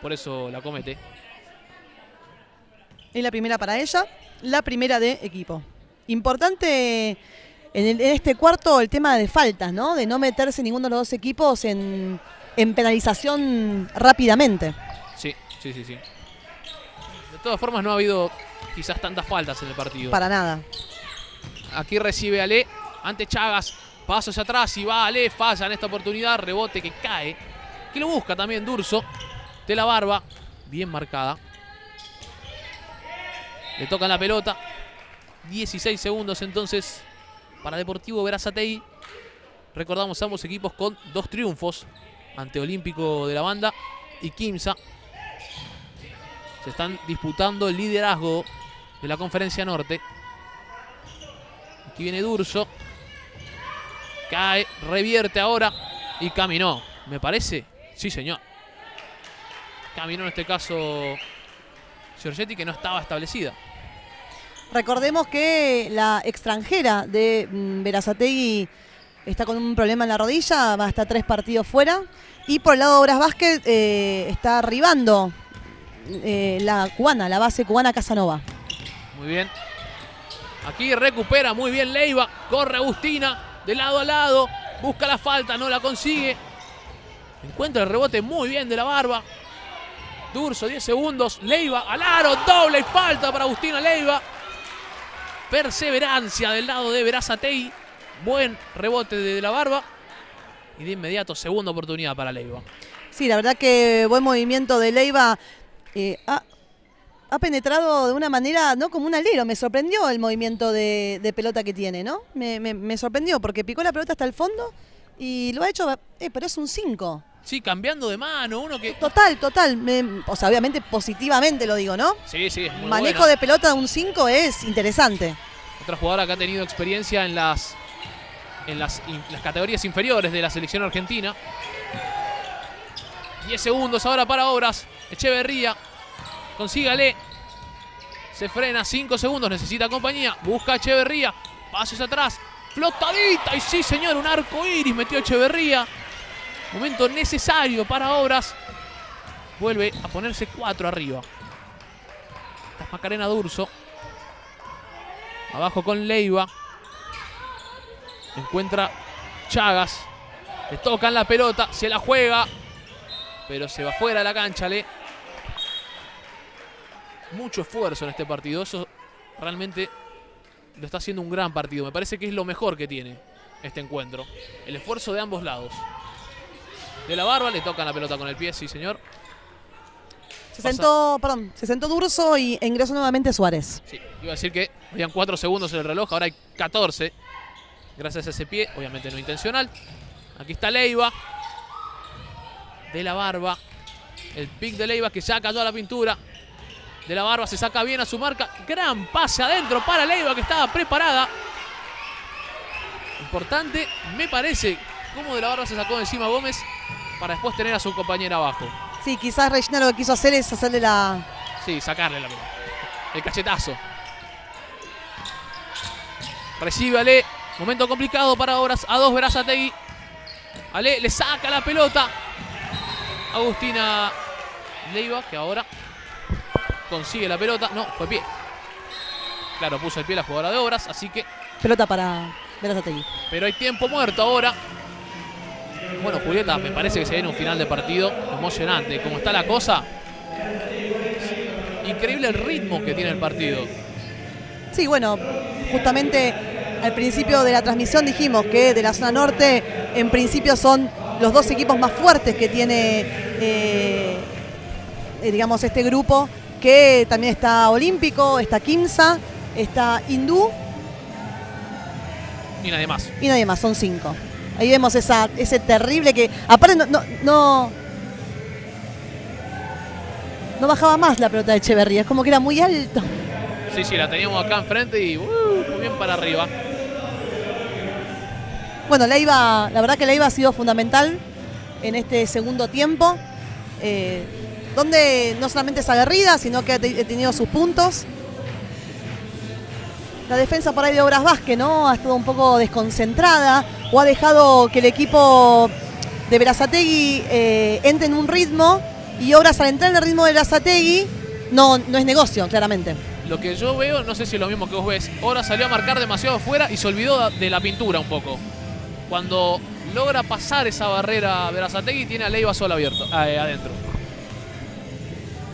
Por eso la comete. Es la primera para ella, la primera de equipo. Importante en este cuarto el tema de faltas, ¿no? De no meterse ninguno de los 2 equipos en penalización rápidamente. Sí. De todas formas no ha habido quizás tantas faltas en el partido. Para nada. Aquí recibe Ale ante Chagas. Paso hacia atrás y va Ale. Falla en esta oportunidad. Rebote que cae. Aquí lo busca también Durso. De la Barba. Bien marcada. Le tocan la pelota. 16 segundos entonces para Deportivo Berazategui. Recordamos ambos equipos con 2 triunfos ante Olímpico de la Banda y Quimsa. Se están disputando el liderazgo de la Conferencia Norte. Aquí viene Durso. Cae, revierte ahora y caminó. ¿Me parece? Sí, señor. Caminó en este caso Giorgetti, que no estaba establecida. Recordemos que la extranjera de Berazategui está con un problema en la rodilla, va a estar 3 partidos fuera. Y por el lado de Obras Básquet está arribando la cubana, la base cubana Casanova. Muy bien. Aquí recupera muy bien Leiva. Corre Agustina de lado a lado. Busca la falta, no la consigue. Encuentra el rebote muy bien de la Barba. Durso, 10 segundos. Leiva al aro. Doble falta para Agustina Leiva. Perseverancia del lado de Berazategui. Buen rebote de la Barba. Y de inmediato, segunda oportunidad para Leiva. Sí, la verdad que buen movimiento de Leiva. Ha penetrado de una manera, no como un alero. Me sorprendió el movimiento de pelota que tiene, ¿no? Me sorprendió porque picó la pelota hasta el fondo y lo ha hecho, pero es un 5. Sí, cambiando de mano, uno que... Total. O sea, obviamente positivamente lo digo, ¿no? Sí, es muy Manejo buena. de pelota de un 5 es interesante. Otra jugadora que ha tenido experiencia en las categorías inferiores de la selección argentina. 10 segundos ahora para Obras. Echeverría. Consígale. Se frena, 5 segundos. Necesita compañía. Busca Echeverría. Pasos atrás. Flotadita. Y sí, señor, un arco iris metió Echeverría. Momento necesario para Obras. Vuelve a ponerse 4 arriba. Esta es Macarena Durso. Abajo con Leiva. Encuentra Chagas. Le tocan la pelota. Se la juega. Pero se va fuera de la cancha. mucho esfuerzo en este partido. Eso realmente lo está haciendo un gran partido. Me parece que es lo mejor que tiene este encuentro. El esfuerzo de ambos lados. De la Barba le tocan la pelota con el pie, sí señor. Se sentó Durso y ingresó nuevamente Suárez. Sí, iba a decir que habían 4 segundos en el reloj, ahora hay 14. Gracias a ese pie, obviamente no intencional. Aquí está Leiva. De la Barba. El pick de Leiva que ya cayó a la pintura. De la Barba se saca bien a su marca. Gran pase adentro para Leiva que estaba preparada. Importante, me parece, cómo De la Barba se sacó de encima a Gómez para después tener a su compañera abajo. Sí, quizás Regina lo que quiso hacer es hacerle la... Sí, sacarle la pelota. El cachetazo. Recibe Ale. Momento complicado para Obras. A 2 Berazategui. Ale le saca la pelota. Agustina Leiva, que ahora consigue la pelota. No, fue pie. Claro, puso el pie la jugadora de Obras, así que... Pelota para Berazategui. Pero hay tiempo muerto ahora. Bueno, Julieta, me parece que se viene un final de partido emocionante. Como está la cosa, increíble el ritmo que tiene el partido. Sí, bueno, justamente al principio de la transmisión dijimos que de la zona norte, en principio son los 2 equipos más fuertes que tiene, digamos, este grupo, que también está Olímpico, está Quimsa, está Hindú. Y nadie más. Y nadie más, son 5. Ahí vemos ese terrible que, aparte no bajaba más la pelota de Echeverría, es como que era muy alto. Sí, la teníamos acá enfrente y muy bien para arriba. Bueno, Leiva, la verdad que Leiva ha sido fundamental en este segundo tiempo, donde no solamente es aguerrida, sino que ha tenido sus puntos. La defensa por ahí de Obras Vázquez, ¿no? Ha estado un poco desconcentrada o ha dejado que el equipo de Berazategui entre en un ritmo, y Obras, al entrar en el ritmo de Berazategui no es negocio, claramente. Lo que yo veo, no sé si es lo mismo que vos ves, Obras salió a marcar demasiado fuera y se olvidó de la pintura un poco. Cuando logra pasar esa barrera Berazategui, tiene a Leiva sola adentro.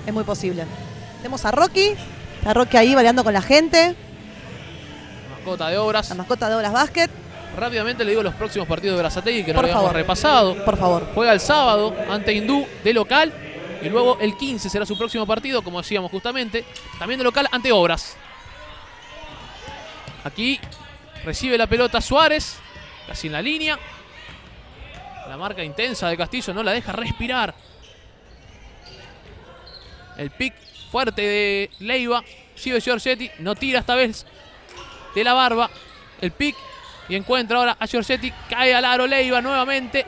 Es muy posible. Tenemos a Rocky ahí baleando con la gente. Mascota de Obras. La mascota de Obras Básquet. Rápidamente le digo los próximos partidos de Berazategui que no Por habíamos favor. repasado. Por favor. Juega el sábado ante Hindú de local. Y luego el 15 será su próximo partido, como decíamos justamente. También de local ante Obras. Aquí recibe la pelota Suárez. Casi en la línea. La marca intensa de Castillo no la deja respirar. El pick fuerte de Leiva. Sigue Giorgetti. No tira esta vez De la Barba. El pick. Y encuentra ahora a Giorgetti. Cae al aro Leiva nuevamente.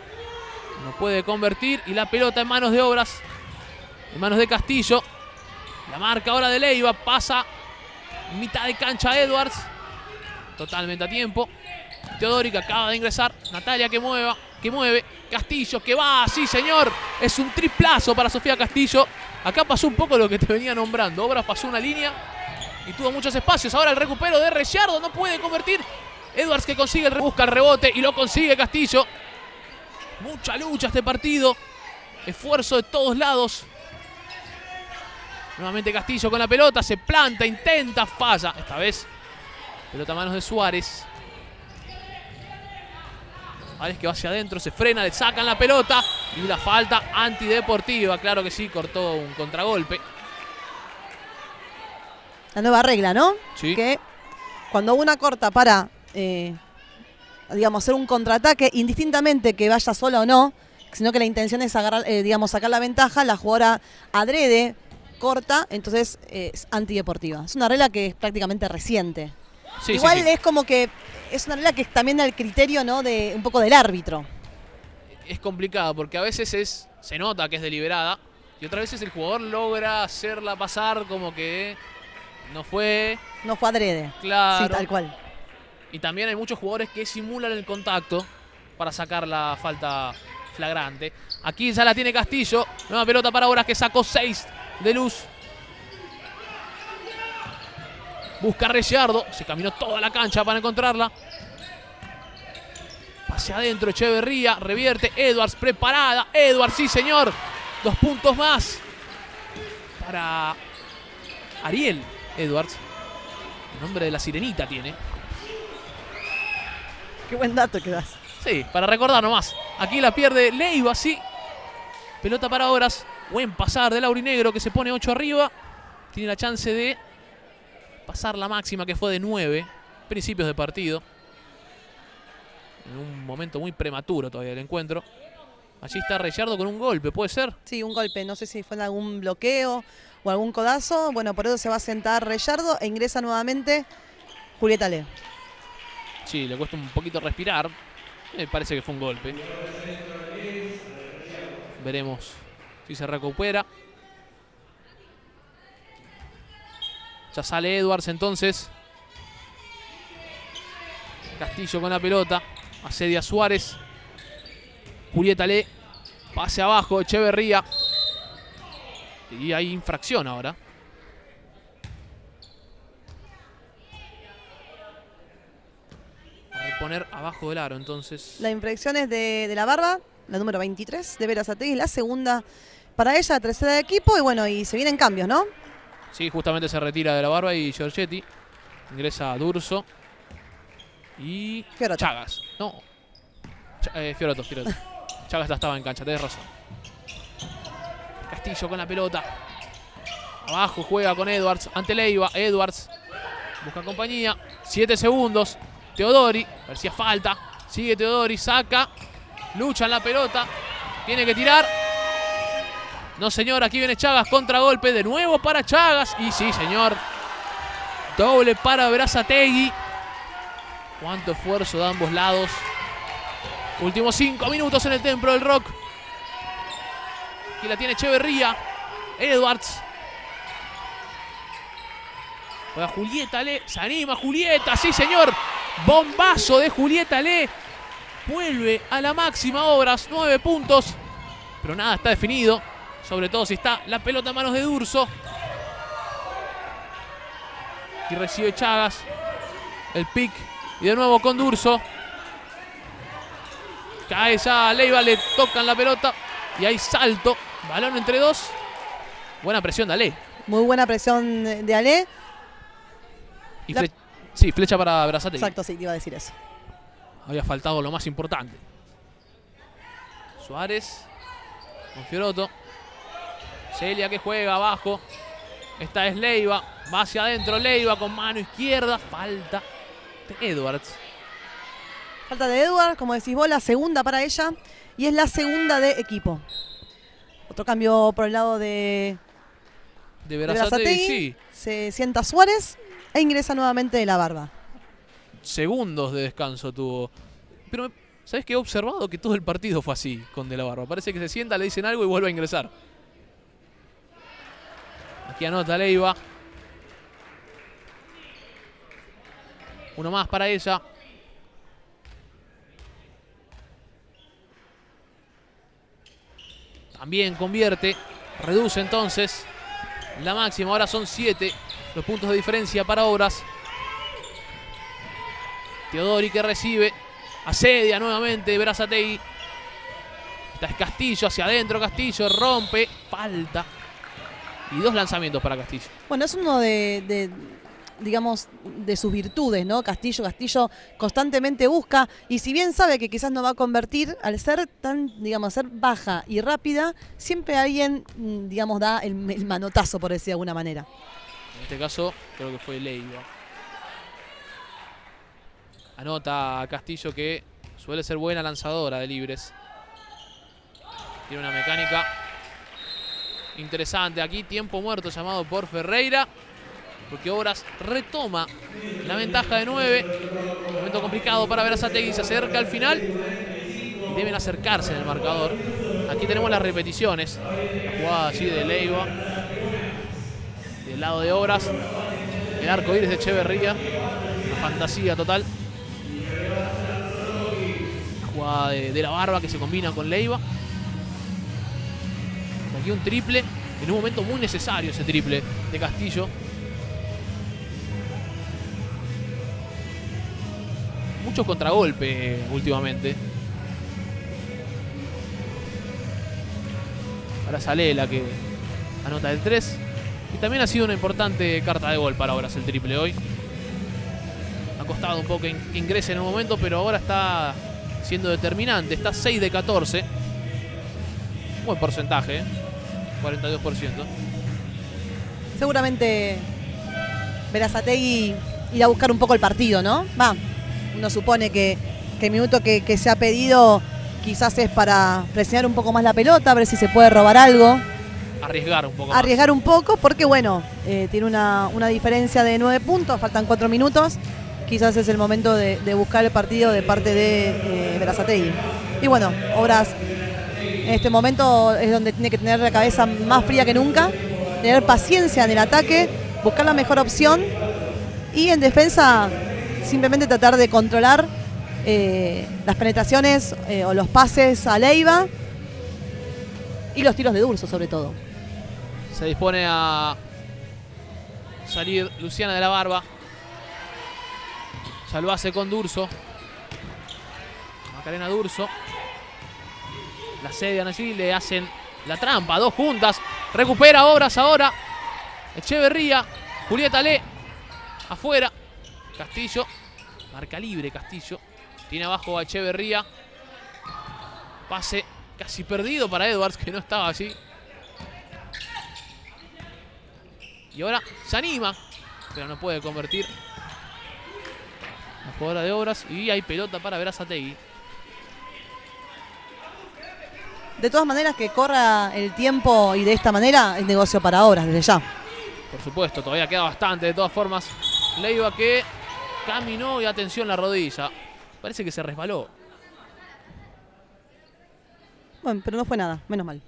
No puede convertir. Y la pelota en manos de Obras. En manos de Castillo. La marca ahora de Leiva. Pasa mitad de cancha Edwards. Totalmente a tiempo. Teodori que acaba de ingresar. Natalia que mueve. Castillo que va. Sí, señor. Es un triplazo para Sofía Castillo. Acá pasó un poco lo que te venía nombrando. Obras pasó una línea y tuvo muchos espacios. Ahora el recupero de Reyardo. No puede convertir. Edwards que consigue busca el rebote y lo consigue Castillo. Mucha lucha este partido. Esfuerzo de todos lados. Nuevamente Castillo con la pelota. Se planta, intenta, falla. Esta vez pelota a manos de Suárez. Suárez que va hacia adentro, se frena, le sacan la pelota. Y la falta antideportiva. Claro que sí, cortó un contragolpe. La nueva regla, ¿no? Sí. Que cuando una corta para, digamos, hacer un contraataque, indistintamente que vaya sola o no, sino que la intención es agarrar, digamos, sacar la ventaja, la jugadora adrede corta, entonces es antideportiva. Es una regla que es prácticamente reciente. Sí, Igual sí. es como que es una regla que es también al criterio, ¿no?, de un poco del árbitro. Es complicado porque a veces se nota que es deliberada y otras veces el jugador logra hacerla pasar como que no fue. No fue adrede. Claro. Sí, tal cual. Y también hay muchos jugadores que simulan el contacto para sacar la falta flagrante. Aquí ya la tiene Castillo. Nueva pelota para Obras que sacó 6 de luz. Busca a Reyardo. Se caminó toda la cancha para encontrarla. Hacia adentro Echeverría. Revierte. Edwards preparada. Edwards, sí señor. 2 puntos más para Ariel Edwards. El nombre de la sirenita tiene. Qué buen dato que das. Sí, para recordar nomás. Aquí la pierde Leiva, sí. Pelota para Obras. Buen pasar del aurinegro que se pone 8 arriba. Tiene la chance de pasar la máxima que fue de 9. Principios de partido. En un momento muy prematuro todavía del encuentro. Allí está Reyardo con un golpe, ¿puede ser? Sí, un golpe. No sé si fue en algún bloqueo o algún codazo. Bueno, por eso se va a sentar Reyardo e ingresa nuevamente Julieta Le. Sí, le cuesta un poquito respirar. Me parece que fue un golpe. Veremos si se recupera. Ya sale Edwards entonces. Castillo con la pelota. Asedia Suárez. Julieta Le. Pase abajo, Echeverría. Y hay infracción ahora. A reponer abajo del aro entonces. La infracción es de la Barba, la número 23 de Berazategui, la segunda para ella, tercera de equipo. Y bueno, y se vienen cambios, ¿no? Sí, justamente se retira de la Barba y Giorgetti. Ingresa Durso. Y Fiorotto. Chagas. No. Fiorotto. Chagas estaba en cancha, tenés razón. Castillo con la pelota. Abajo juega con Edwards. Ante Leiva. Edwards busca compañía. 7 segundos. Teodori. Parecía falta. Sigue Teodori. Saca. Lucha en la pelota. Tiene que tirar. No, señor. Aquí viene Chagas. Contragolpe. De nuevo para Chagas. Y sí, señor. Doble para Berazategui. Cuánto esfuerzo de ambos lados. Últimos 5 minutos en el Templo del Rock. Aquí la tiene Echeverría. Edwards. Juega Julieta Le. Se anima Julieta. Sí, señor. Bombazo de Julieta Le. Vuelve a la máxima Obras. 9 puntos. Pero nada está definido. Sobre todo si está la pelota en manos de Durso. Y recibe Chagas. El pick. Y de nuevo con Durso. Cae ya Leiva, le tocan la pelota. Y hay salto. Balón entre dos. Buena presión de Ale. Muy buena presión de Ale. Y sí, flecha para Berazategui. Exacto, sí, te iba a decir eso. Había faltado lo más importante. Suárez. Con Fiorotto. Celia que juega abajo. Esta es Leiva. Va hacia adentro Leiva con mano izquierda. Falta de Edwards. Falta de Edwards, como decís vos, la segunda para ella. Y es la segunda de equipo. Otro cambio por el lado de Berazategui, sí. Se sienta Suárez e ingresa nuevamente de la Barba. Segundos de descanso tuvo. Pero, ¿sabes qué? He observado que todo el partido fue así con De la Barba. Parece que se sienta, le dicen algo y vuelve a ingresar. Aquí anota Leiva. Uno más para ella. También convierte. Reduce entonces la máxima. Ahora son 7 los puntos de diferencia para Obras. Teodori que recibe. Asedia nuevamente Berazategui. Esta es Castillo hacia adentro. Castillo rompe. Falta. Y 2 lanzamientos para Castillo. Bueno, es uno digamos, de sus virtudes, ¿no? Castillo constantemente busca, y si bien sabe que quizás no va a convertir, al ser tan, digamos, ser baja y rápida, siempre alguien, digamos, da el manotazo, por decir de alguna manera. En este caso, creo que fue Leiva. Anota Castillo, que suele ser buena lanzadora de libres. Tiene una mecánica interesante. Aquí tiempo muerto llamado por Ferreira, porque Obras retoma la ventaja de 9. Momento complicado para Berazategui. Se acerca al final. Deben acercarse en el marcador. Aquí tenemos las repeticiones. La jugada allí de Leiva. Del lado de Obras. El arco iris de Echeverría. Una fantasía total. La jugada de la Barba que se combina con Leiva. Aquí un triple. En un momento muy necesario ese triple de Castillo. Mucho contragolpe últimamente. Ahora sale la que anota el 3. Y también ha sido una importante carta de gol para Obras el triple hoy. Ha costado un poco que ingrese en un momento, pero ahora está siendo determinante. Está 6 de 14. Buen porcentaje, 42%. Seguramente Berazategui irá a buscar un poco el partido, ¿no? Uno supone que el minuto que se ha pedido quizás es para presionar un poco más la pelota, a ver si se puede robar algo. Arriesgar un poco más. Arriesgar un poco porque, bueno, tiene una diferencia de 9 puntos, faltan 4 minutos. Quizás es el momento de buscar el partido de parte de Berazategui. Y bueno, Obras en este momento es donde tiene que tener la cabeza más fría que nunca, tener paciencia en el ataque, buscar la mejor opción y en defensa simplemente tratar de controlar las penetraciones o los pases a Leiva y los tiros de Durso sobre todo. Se dispone a salir Luciana de la Barba. Ya lo hace con Durso. Macarena Durso. La sedian allí, le hacen la trampa, 2 juntas. Recupera Obras ahora. Echeverría. Julieta Le. Afuera. Castillo. Marca libre Castillo. Tiene abajo a Echeverría. Pase casi perdido para Edwards, que no estaba allí. Y ahora se anima, pero no puede convertir. La jugadora de Obras. Y hay pelota para Berazategui. De todas maneras, que corra el tiempo y de esta manera es negocio para Obras desde ya. Por supuesto, todavía queda bastante. De todas formas, Leiva que caminó y atención la rodilla. Parece que se resbaló. Bueno, pero no fue nada, menos mal.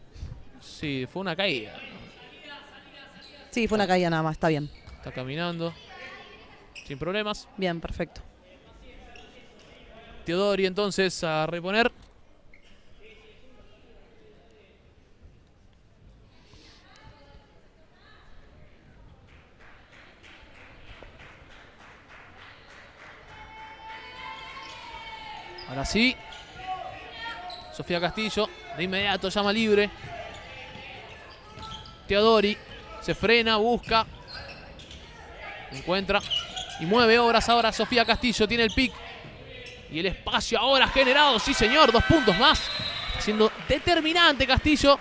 Sí, fue una caída. Sí, fue una caída nada más, está bien. Está caminando sin problemas. Bien, perfecto. Teodori entonces a reponer. Ahora sí. Sofía Castillo de inmediato llama libre. Teodori se frena, busca. Encuentra y mueve Obras ahora. Sofía Castillo tiene el pick. Y el espacio ahora generado. Sí, señor, 2 puntos más. Está siendo determinante Castillo.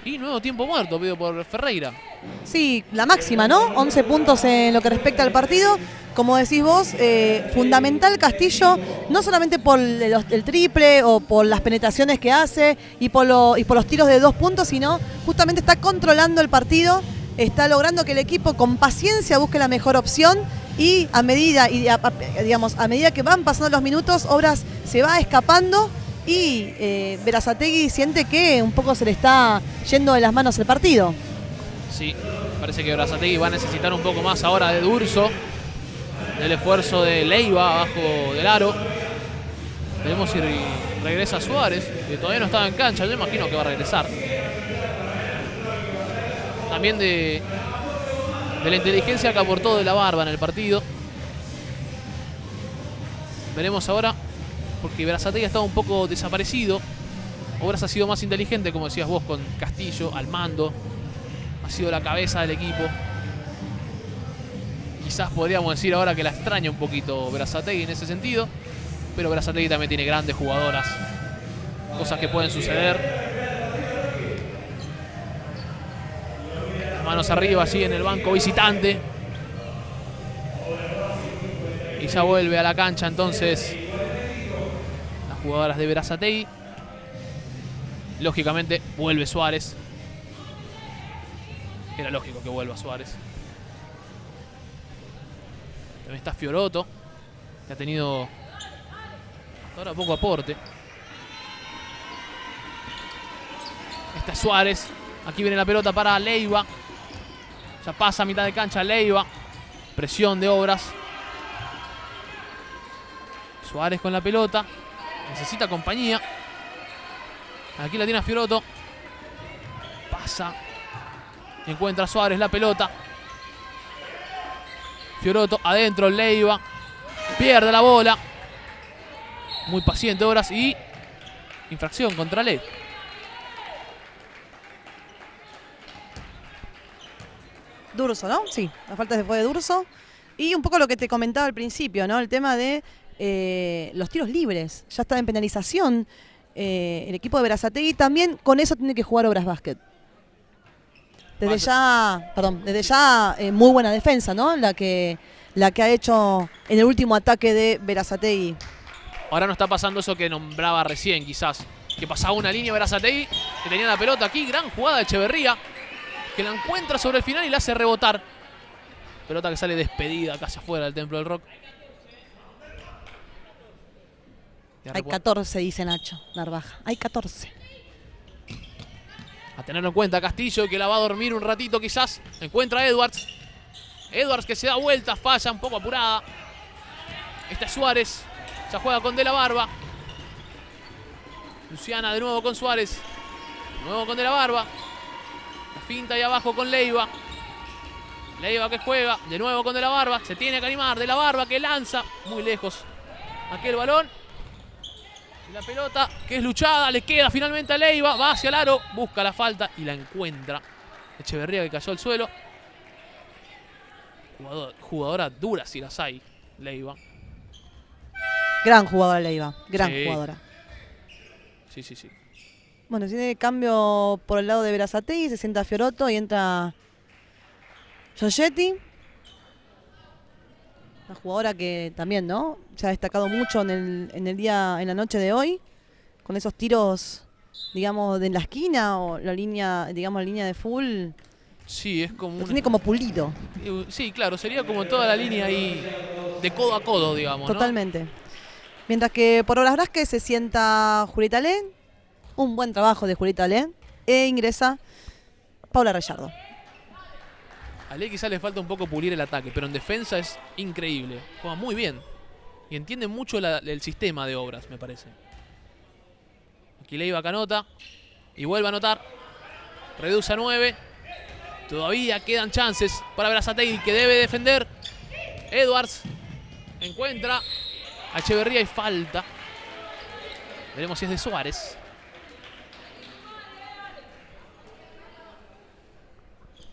Y nuevo tiempo muerto pedido por Ferreira. Sí, la máxima, ¿no? 11 puntos en lo que respecta al partido. Como decís vos, fundamental Castillo, no solamente por el triple o por las penetraciones que hace y por los tiros de 2 puntos, sino justamente está controlando el partido, está logrando que el equipo con paciencia busque la mejor opción y a medida que van pasando los minutos, Obras se va escapando y Berazategui siente que un poco se le está yendo de las manos el partido. Sí, parece que Berazategui va a necesitar un poco más ahora de Durso, del esfuerzo de Leiva abajo del aro. Veremos si regresa Suárez, que todavía no estaba en cancha. Yo imagino que va a regresar. También de la inteligencia que aportó de la Barba en el partido. Veremos ahora, porque Berazategui ha estado un poco desaparecido. Obras ha sido más inteligente, como decías vos, con Castillo al mando. Ha sido la cabeza del equipo. Quizás podríamos decir ahora que la extraña un poquito Berazategui en ese sentido. Pero Berazategui también tiene grandes jugadoras. Cosas que pueden suceder. Las manos arriba allí en el banco visitante. Y ya vuelve a la cancha entonces las jugadoras de Berazategui. Lógicamente vuelve Suárez. Era lógico que vuelva Suárez. También está Fiorotto, que ha tenido hasta ahora poco aporte. Está Suárez. Aquí viene la pelota para Leiva. Ya pasa a mitad de cancha Leiva. Presión de Obras. Suárez con la pelota. Necesita compañía. Aquí la tiene a Fiorotto. Pasa. Encuentra Suárez la pelota. Fiorotto adentro, Leiva. Pierde la bola. Muy paciente Obras y infracción contra Le. Durso, ¿no? Sí, la falta fue de Durso. Y un poco lo que te comentaba al principio, ¿no? El tema de los tiros libres. Ya está en penalización el equipo de Berazategui. También con eso tiene que jugar Obras Basket. Desde ya, muy buena defensa, ¿no? La que ha hecho en el último ataque de Berazategui. Ahora no está pasando eso que nombraba recién, quizás. Que pasaba una línea Berazategui, que tenía la pelota aquí. Gran jugada de Echeverría, que la encuentra sobre el final y la hace rebotar. Pelota que sale despedida casi afuera del Templo del Rock. Hay 14, dice Nacho Narvaja. Hay 14. A tenerlo en cuenta Castillo, que la va a dormir un ratito quizás. Encuentra a Edwards. Edwards que se da vuelta, falla un poco apurada. Este es Suárez. Ya juega con De la Barba. Luciana de nuevo con Suárez. De nuevo con De la Barba. La finta ahí abajo con Leiva. Leiva que juega. De nuevo con De la Barba. Se tiene que animar. De la Barba que lanza. Muy lejos aquel balón. Y la pelota que es luchada. Le queda finalmente a Leiva. Va hacia el aro. Busca la falta y la encuentra. Echeverría que cayó al suelo. Jugadora dura si las hay. Leiva. Gran jugadora Leiva. Gran Sí. jugadora. Sí. Bueno, tiene cambio por el lado de Berazategui. Se sienta Fiorotto y entra Giorgetti. Una jugadora que también, ¿no? Se ha destacado mucho en la noche de hoy. Con esos tiros, digamos, de la esquina o la línea, digamos, la línea de full. Sí, es como Lo tiene como pulido. Sí, claro, sería como toda la línea ahí de codo a codo, digamos, Totalmente. Mientras que por Obras Basket se sienta Julieta Le. Un buen trabajo de Julieta Le. E ingresa Paula Rayardo. A Ley quizás le falta un poco pulir el ataque, pero en defensa es increíble. Juega muy bien. Y entiende mucho el sistema de Obras, me parece. Aquí Leiva que anota. Y vuelve a anotar. Reduce a 9. Todavía quedan chances para Berazategui, que debe defender. Edwards encuentra a Echeverría y falta. Veremos si es de Suárez.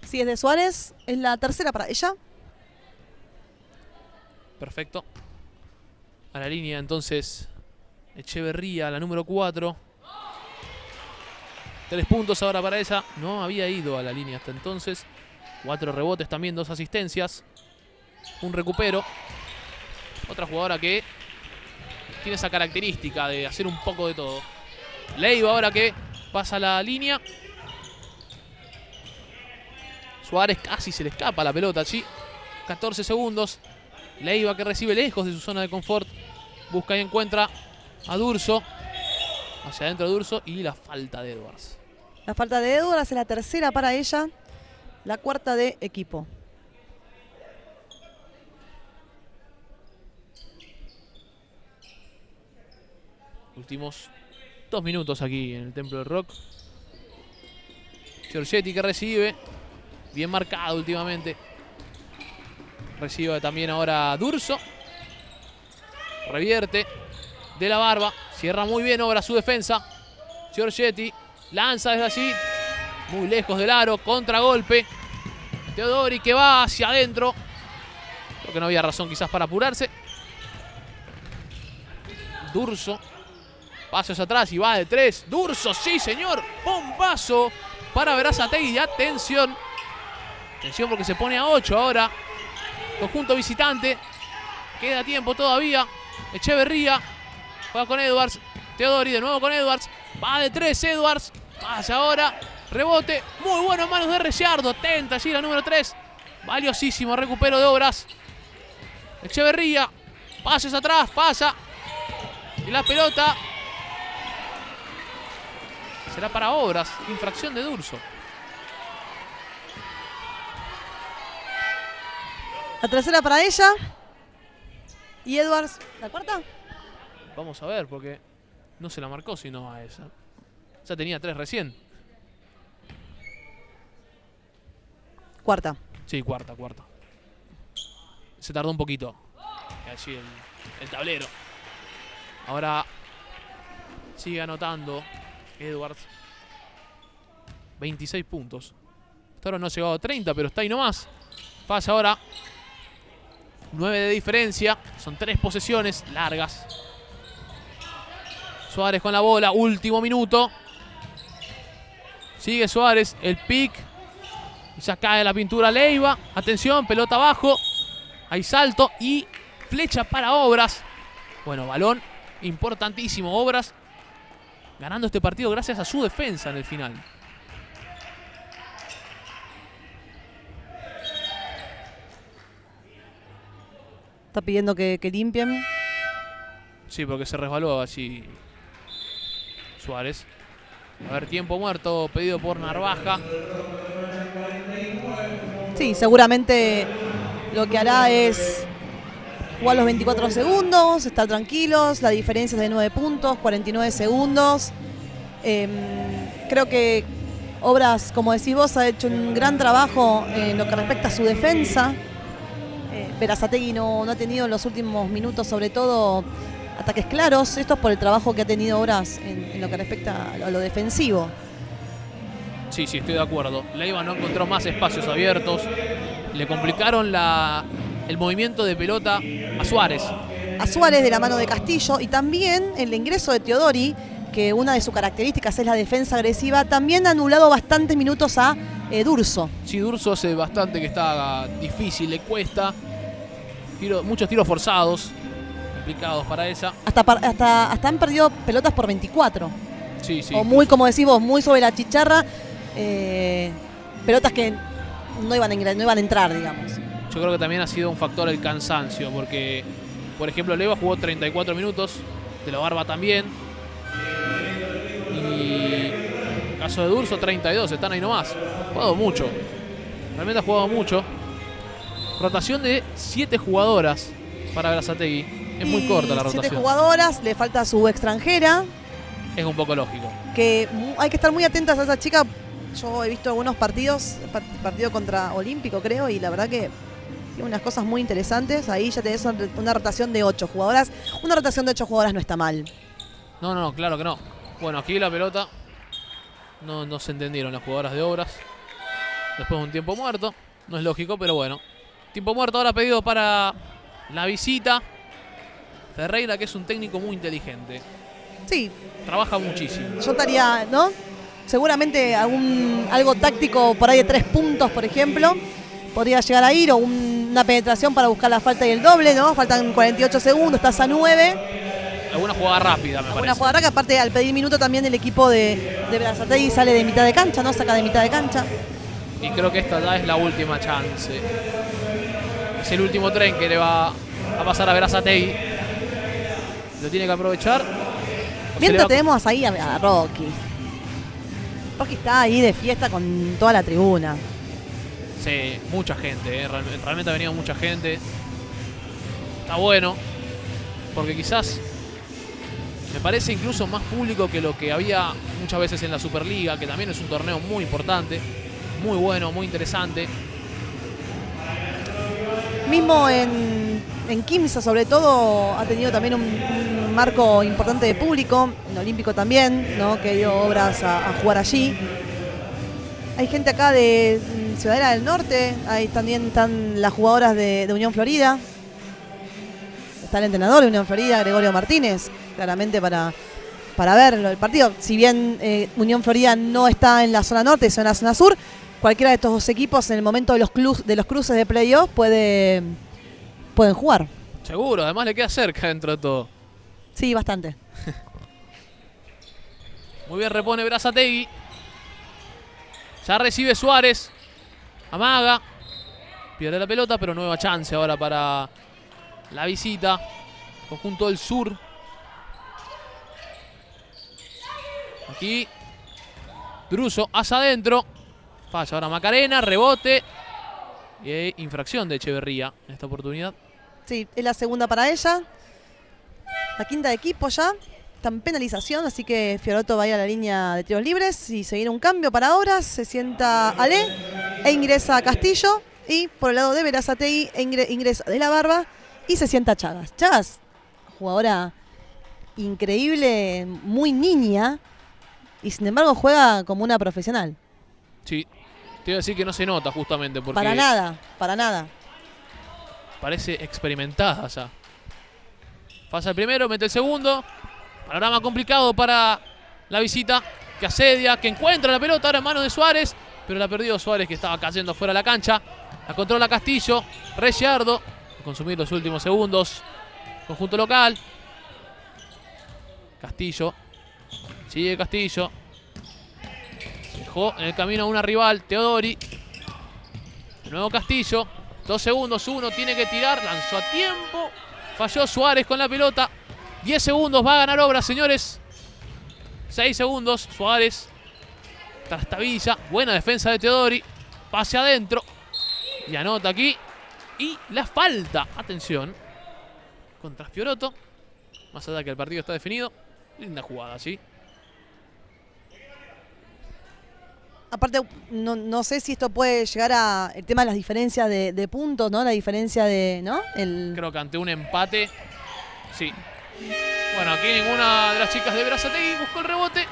Si es de Suárez, es la tercera para ella. Perfecto. A la línea entonces Echeverría, la número 4. 3 puntos ahora para ella. No había ido a la línea hasta entonces. 4 rebotes también, 2 asistencias. Un recupero. Otra jugadora que tiene esa característica de hacer un poco de todo. Leiva ahora que pasa la línea. Suárez casi se le escapa la pelota allí. 14 segundos. Leiva que recibe lejos de su zona de confort. Busca y encuentra a Durso. Hacia adentro de Durso y la falta de Edwards. La falta de Edwards es la tercera para ella. La cuarta de equipo. Últimos 2 minutos aquí en el Templo del Rock. Giorgetti que recibe. Bien marcado últimamente. Recibe también ahora Durso. Revierte. De la Barba. Cierra muy bien Obra su defensa. Giorgetti lanza desde allí. Muy lejos del aro. Contragolpe. Teodori que va hacia adentro. Creo que no había razón quizás para apurarse. Durso. Pasos atrás y va de 3. Durso, sí señor. Bombazo para Berazategui. Atención. Atención porque se pone a 8 ahora. Conjunto visitante. Queda tiempo todavía. Echeverría. Juega con Edwards. Teodori de nuevo con Edwards. Va de 3 Edwards. Pasa ahora. Rebote. Muy bueno en manos de Rayardo. Tenta allí la número 3. Valiosísimo recupero de Obras. Echeverría. Pasos atrás. Pasa. Y la pelota será para Obras. Infracción de Durso. La tercera para ella. Y Edwards, ¿la cuarta? Vamos a ver porque no se la marcó sino a esa. Ya tenía 3 recién. Cuarta. Sí, cuarta. Se tardó un poquito. Allí el tablero. Ahora sigue anotando Edwards. 26 puntos. Hasta ahora no ha llegado a 30, pero está ahí nomás. Falla ahora. 9 de diferencia. Son 3 posesiones largas. Suárez con la bola. Último minuto. Sigue Suárez. El pick. Y ya cae la pintura Leiva. Atención, pelota abajo. Hay salto y flecha para Obras. Bueno, balón importantísimo. Obras ganando este partido gracias a su defensa en el final. Está pidiendo que limpien. Sí, porque se resbaló allí Suárez. A ver, tiempo muerto pedido por Narvaja. Sí, seguramente lo que hará es jugar los 24 segundos, estar tranquilos. La diferencia es de 9 puntos, 49 segundos. Creo que Obras, como decís vos, ha hecho un gran trabajo en lo que respecta a su defensa. Berazategui no ha tenido en los últimos minutos, sobre todo, ataques claros. Esto es por el trabajo que ha tenido Obras en lo que respecta a lo defensivo. Sí, estoy de acuerdo. Leiva no encontró más espacios abiertos. Le complicaron el movimiento de pelota a Suárez. A Suárez de la mano de Castillo, y también el ingreso de Teodori, que una de sus características es la defensa agresiva, también ha anulado bastantes minutos a Durso. Sí, Durso hace bastante que está difícil, le cuesta. Muchos tiros forzados, complicados para ella. Hasta han perdido pelotas por 24. Sí. O muy, como decís vos, muy sobre la chicharra. Pelotas que no iban a entrar, digamos. Yo creo que también ha sido un factor el cansancio, porque, por ejemplo, Leiva jugó 34 minutos, De la Barba también. Y en el caso de Durso, 32, están ahí nomás. Ha jugado mucho. Realmente ha jugado mucho. Rotación de 7 jugadoras para Berazategui. Es muy corta la rotación. 7 jugadoras, le falta su extranjera. Es un poco lógico. Que hay que estar muy atentas a esa chica. Yo he visto algunos partidos, partido contra Olímpico creo, y la verdad que tiene unas cosas muy interesantes. Ahí ya tenés una rotación de 8 jugadoras. Una rotación de 8 jugadoras no está mal. No, claro que no. Bueno, aquí la pelota. No se entendieron las jugadoras de Obras. Después de un tiempo muerto. No es lógico, pero bueno. Tiempo muerto ahora pedido para la visita. Ferreira, que es un técnico muy inteligente. Sí. Trabaja muchísimo. Yo estaría, ¿no? Seguramente algo táctico por ahí de 3 puntos, por ejemplo. Podría llegar a ir, o una penetración para buscar la falta y el doble, ¿no? Faltan 48 segundos, estás a 9. Alguna jugada rápida, me parece. Una jugada rápida, aparte al pedir minuto también el equipo de Berazategui sale de mitad de cancha, ¿no? Saca de mitad de cancha. Y creo que esta ya es la última chance. Es el último tren que le va a pasar a Berazategui. Lo tiene que aprovechar. Mientras tenemos ahí a Rocky. Rocky está ahí de fiesta con toda la tribuna. Sí, mucha gente, realmente ha venido mucha gente. Está bueno, porque quizás me parece incluso más público que lo que había muchas veces en la Superliga, que también es un torneo muy importante, muy bueno, muy interesante. Mismo en Quimsa, sobre todo, ha tenido también un marco importante de público, en Olímpico también, ¿no? Que ha ido Obras a jugar allí. Hay gente acá de Ciudadela del Norte, ahí también están las jugadoras de Unión Florida. Está el entrenador de Unión Florida, Gregorio Martínez, claramente para ver el partido. Si bien Unión Florida no está en la zona norte, está en la zona sur, cualquiera de estos dos equipos en el momento de los cruces de playoff pueden jugar. Seguro, además le queda cerca dentro de todo. Sí, bastante. Muy bien, repone Berazategui. Ya recibe Suárez. Amaga. Pierde la pelota, pero nueva chance ahora para la visita. Conjunto del Sur. Aquí. Druso hacia adentro. Falla ahora Macarena. Rebote. Y hay infracción de Echeverría en esta oportunidad. Sí, es la segunda para ella. La quinta de equipo ya. Está en penalización, así que Fiorotto va a ir a la línea de tiros libres y se viene un cambio para Obras. Se sienta Ale e ingresa Castillo. Y por el lado de Berazategui ingresa De la Barba y se sienta Chagas. Chagas, jugadora increíble, muy niña, y sin embargo juega como una profesional. Sí, Te iba a decir que no se nota justamente porque Para nada, para nada. parece experimentada ya. Pasa el primero, mete el segundo. Panorama complicado para la visita, que asedia, que encuentra la pelota ahora en manos de Suárez, pero la perdió Suárez, que estaba cayendo fuera de la cancha. La controla Castillo, Reyardo, a consumir los últimos segundos. Conjunto local. Castillo, sigue Castillo. Dejó en el camino a una rival, Teodori. De nuevo Castillo, 2 segundos, uno tiene que tirar, lanzó a tiempo. Falló Suárez con la pelota. 10 segundos, va a ganar Obras, señores. 6 segundos, Suárez trastabilla, buena defensa de Teodori, pase adentro y anota aquí. Y la falta, atención, contra Fiorotto, más allá que el partido está definido. Linda jugada, ¿sí? Aparte, no sé si esto puede llegar a el tema de las diferencias de puntos, ¿no? La diferencia de, ¿no? Creo que ante un empate, sí. Bueno, aquí ninguna de las chicas de Berazategui buscó el rebote.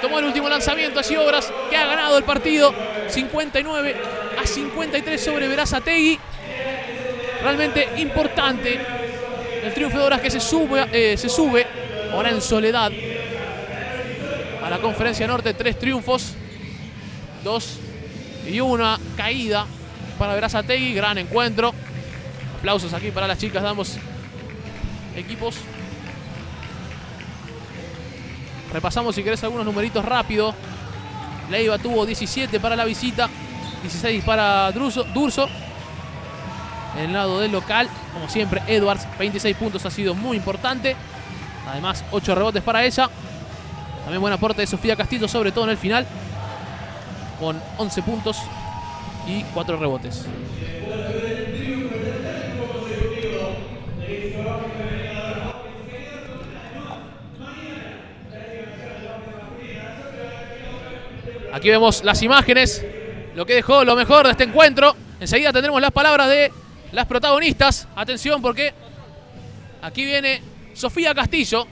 Tomó el último lanzamiento allí Obras, que ha ganado el partido 59-53 sobre Berazategui. Realmente importante el triunfo de Obras, que se sube ahora en soledad a la Conferencia Norte. 3 triunfos, 2 y 1 caída para Berazategui. Gran encuentro. Aplausos aquí para las chicas de ambos equipos. Repasamos, si querés, algunos numeritos rápido. Leiva tuvo 17 para la visita, 16 para Durso. En el lado del local, como siempre, Edwards, 26 puntos, ha sido muy importante. Además, 8 rebotes para ella. También buen aporte de Sofía Castillo, sobre todo en el final, con 11 puntos y 4 rebotes. Aquí vemos las imágenes, lo que dejó lo mejor de este encuentro. Enseguida tendremos las palabras de las protagonistas. Atención, porque aquí viene Sofía Castillo.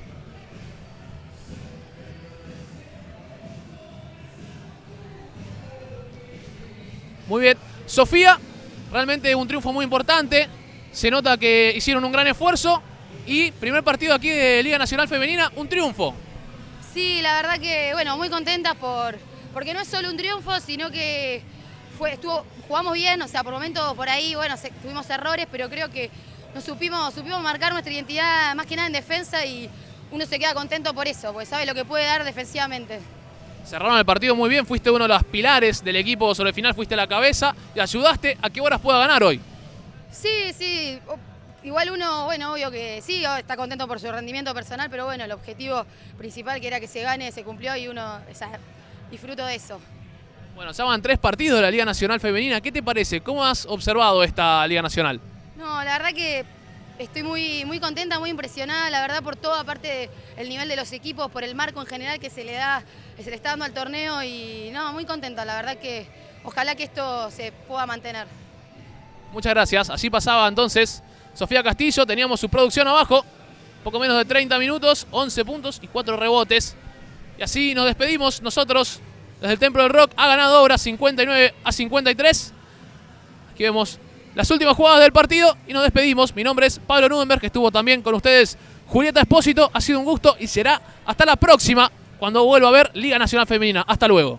Muy bien, Sofía, realmente un triunfo muy importante. Se nota que hicieron un gran esfuerzo. Y primer partido aquí de Liga Nacional Femenina, un triunfo. Sí, la verdad que, bueno, muy contentas porque no es solo un triunfo, sino que jugamos bien, o sea, por momentos por ahí, bueno, tuvimos errores, pero creo que supimos marcar nuestra identidad más que nada en defensa y uno se queda contento por eso, porque sabe lo que puede dar defensivamente. Cerraron el partido muy bien, fuiste uno de los pilares del equipo sobre el final, fuiste la cabeza y ayudaste a que Obras pueda ganar hoy. Sí, igual uno, bueno, obvio que sí, está contento por su rendimiento personal, pero bueno, el objetivo principal que era que se gane se cumplió y uno disfruto de eso. Bueno, ya van 3 partidos de la Liga Nacional Femenina. ¿Qué te parece? ¿Cómo has observado esta Liga Nacional? No, la verdad que estoy muy contenta, muy impresionada, la verdad, por todo, aparte del nivel de los equipos, por el marco en general que se le está dando al torneo y no, muy contenta, la verdad que ojalá que esto se pueda mantener. Muchas gracias. Así pasaba entonces Sofía Castillo, teníamos su producción abajo, poco menos de 30 minutos, 11 puntos y 4 rebotes. Y así nos despedimos nosotros desde el Templo del Rock. Ha ganado Obras 59-53. Aquí vemos las últimas jugadas del partido y nos despedimos. Mi nombre es Pablo Nudenberg, que estuvo también con ustedes Julieta Espósito. Ha sido un gusto y será hasta la próxima, cuando vuelva a ver Liga Nacional Femenina. Hasta luego.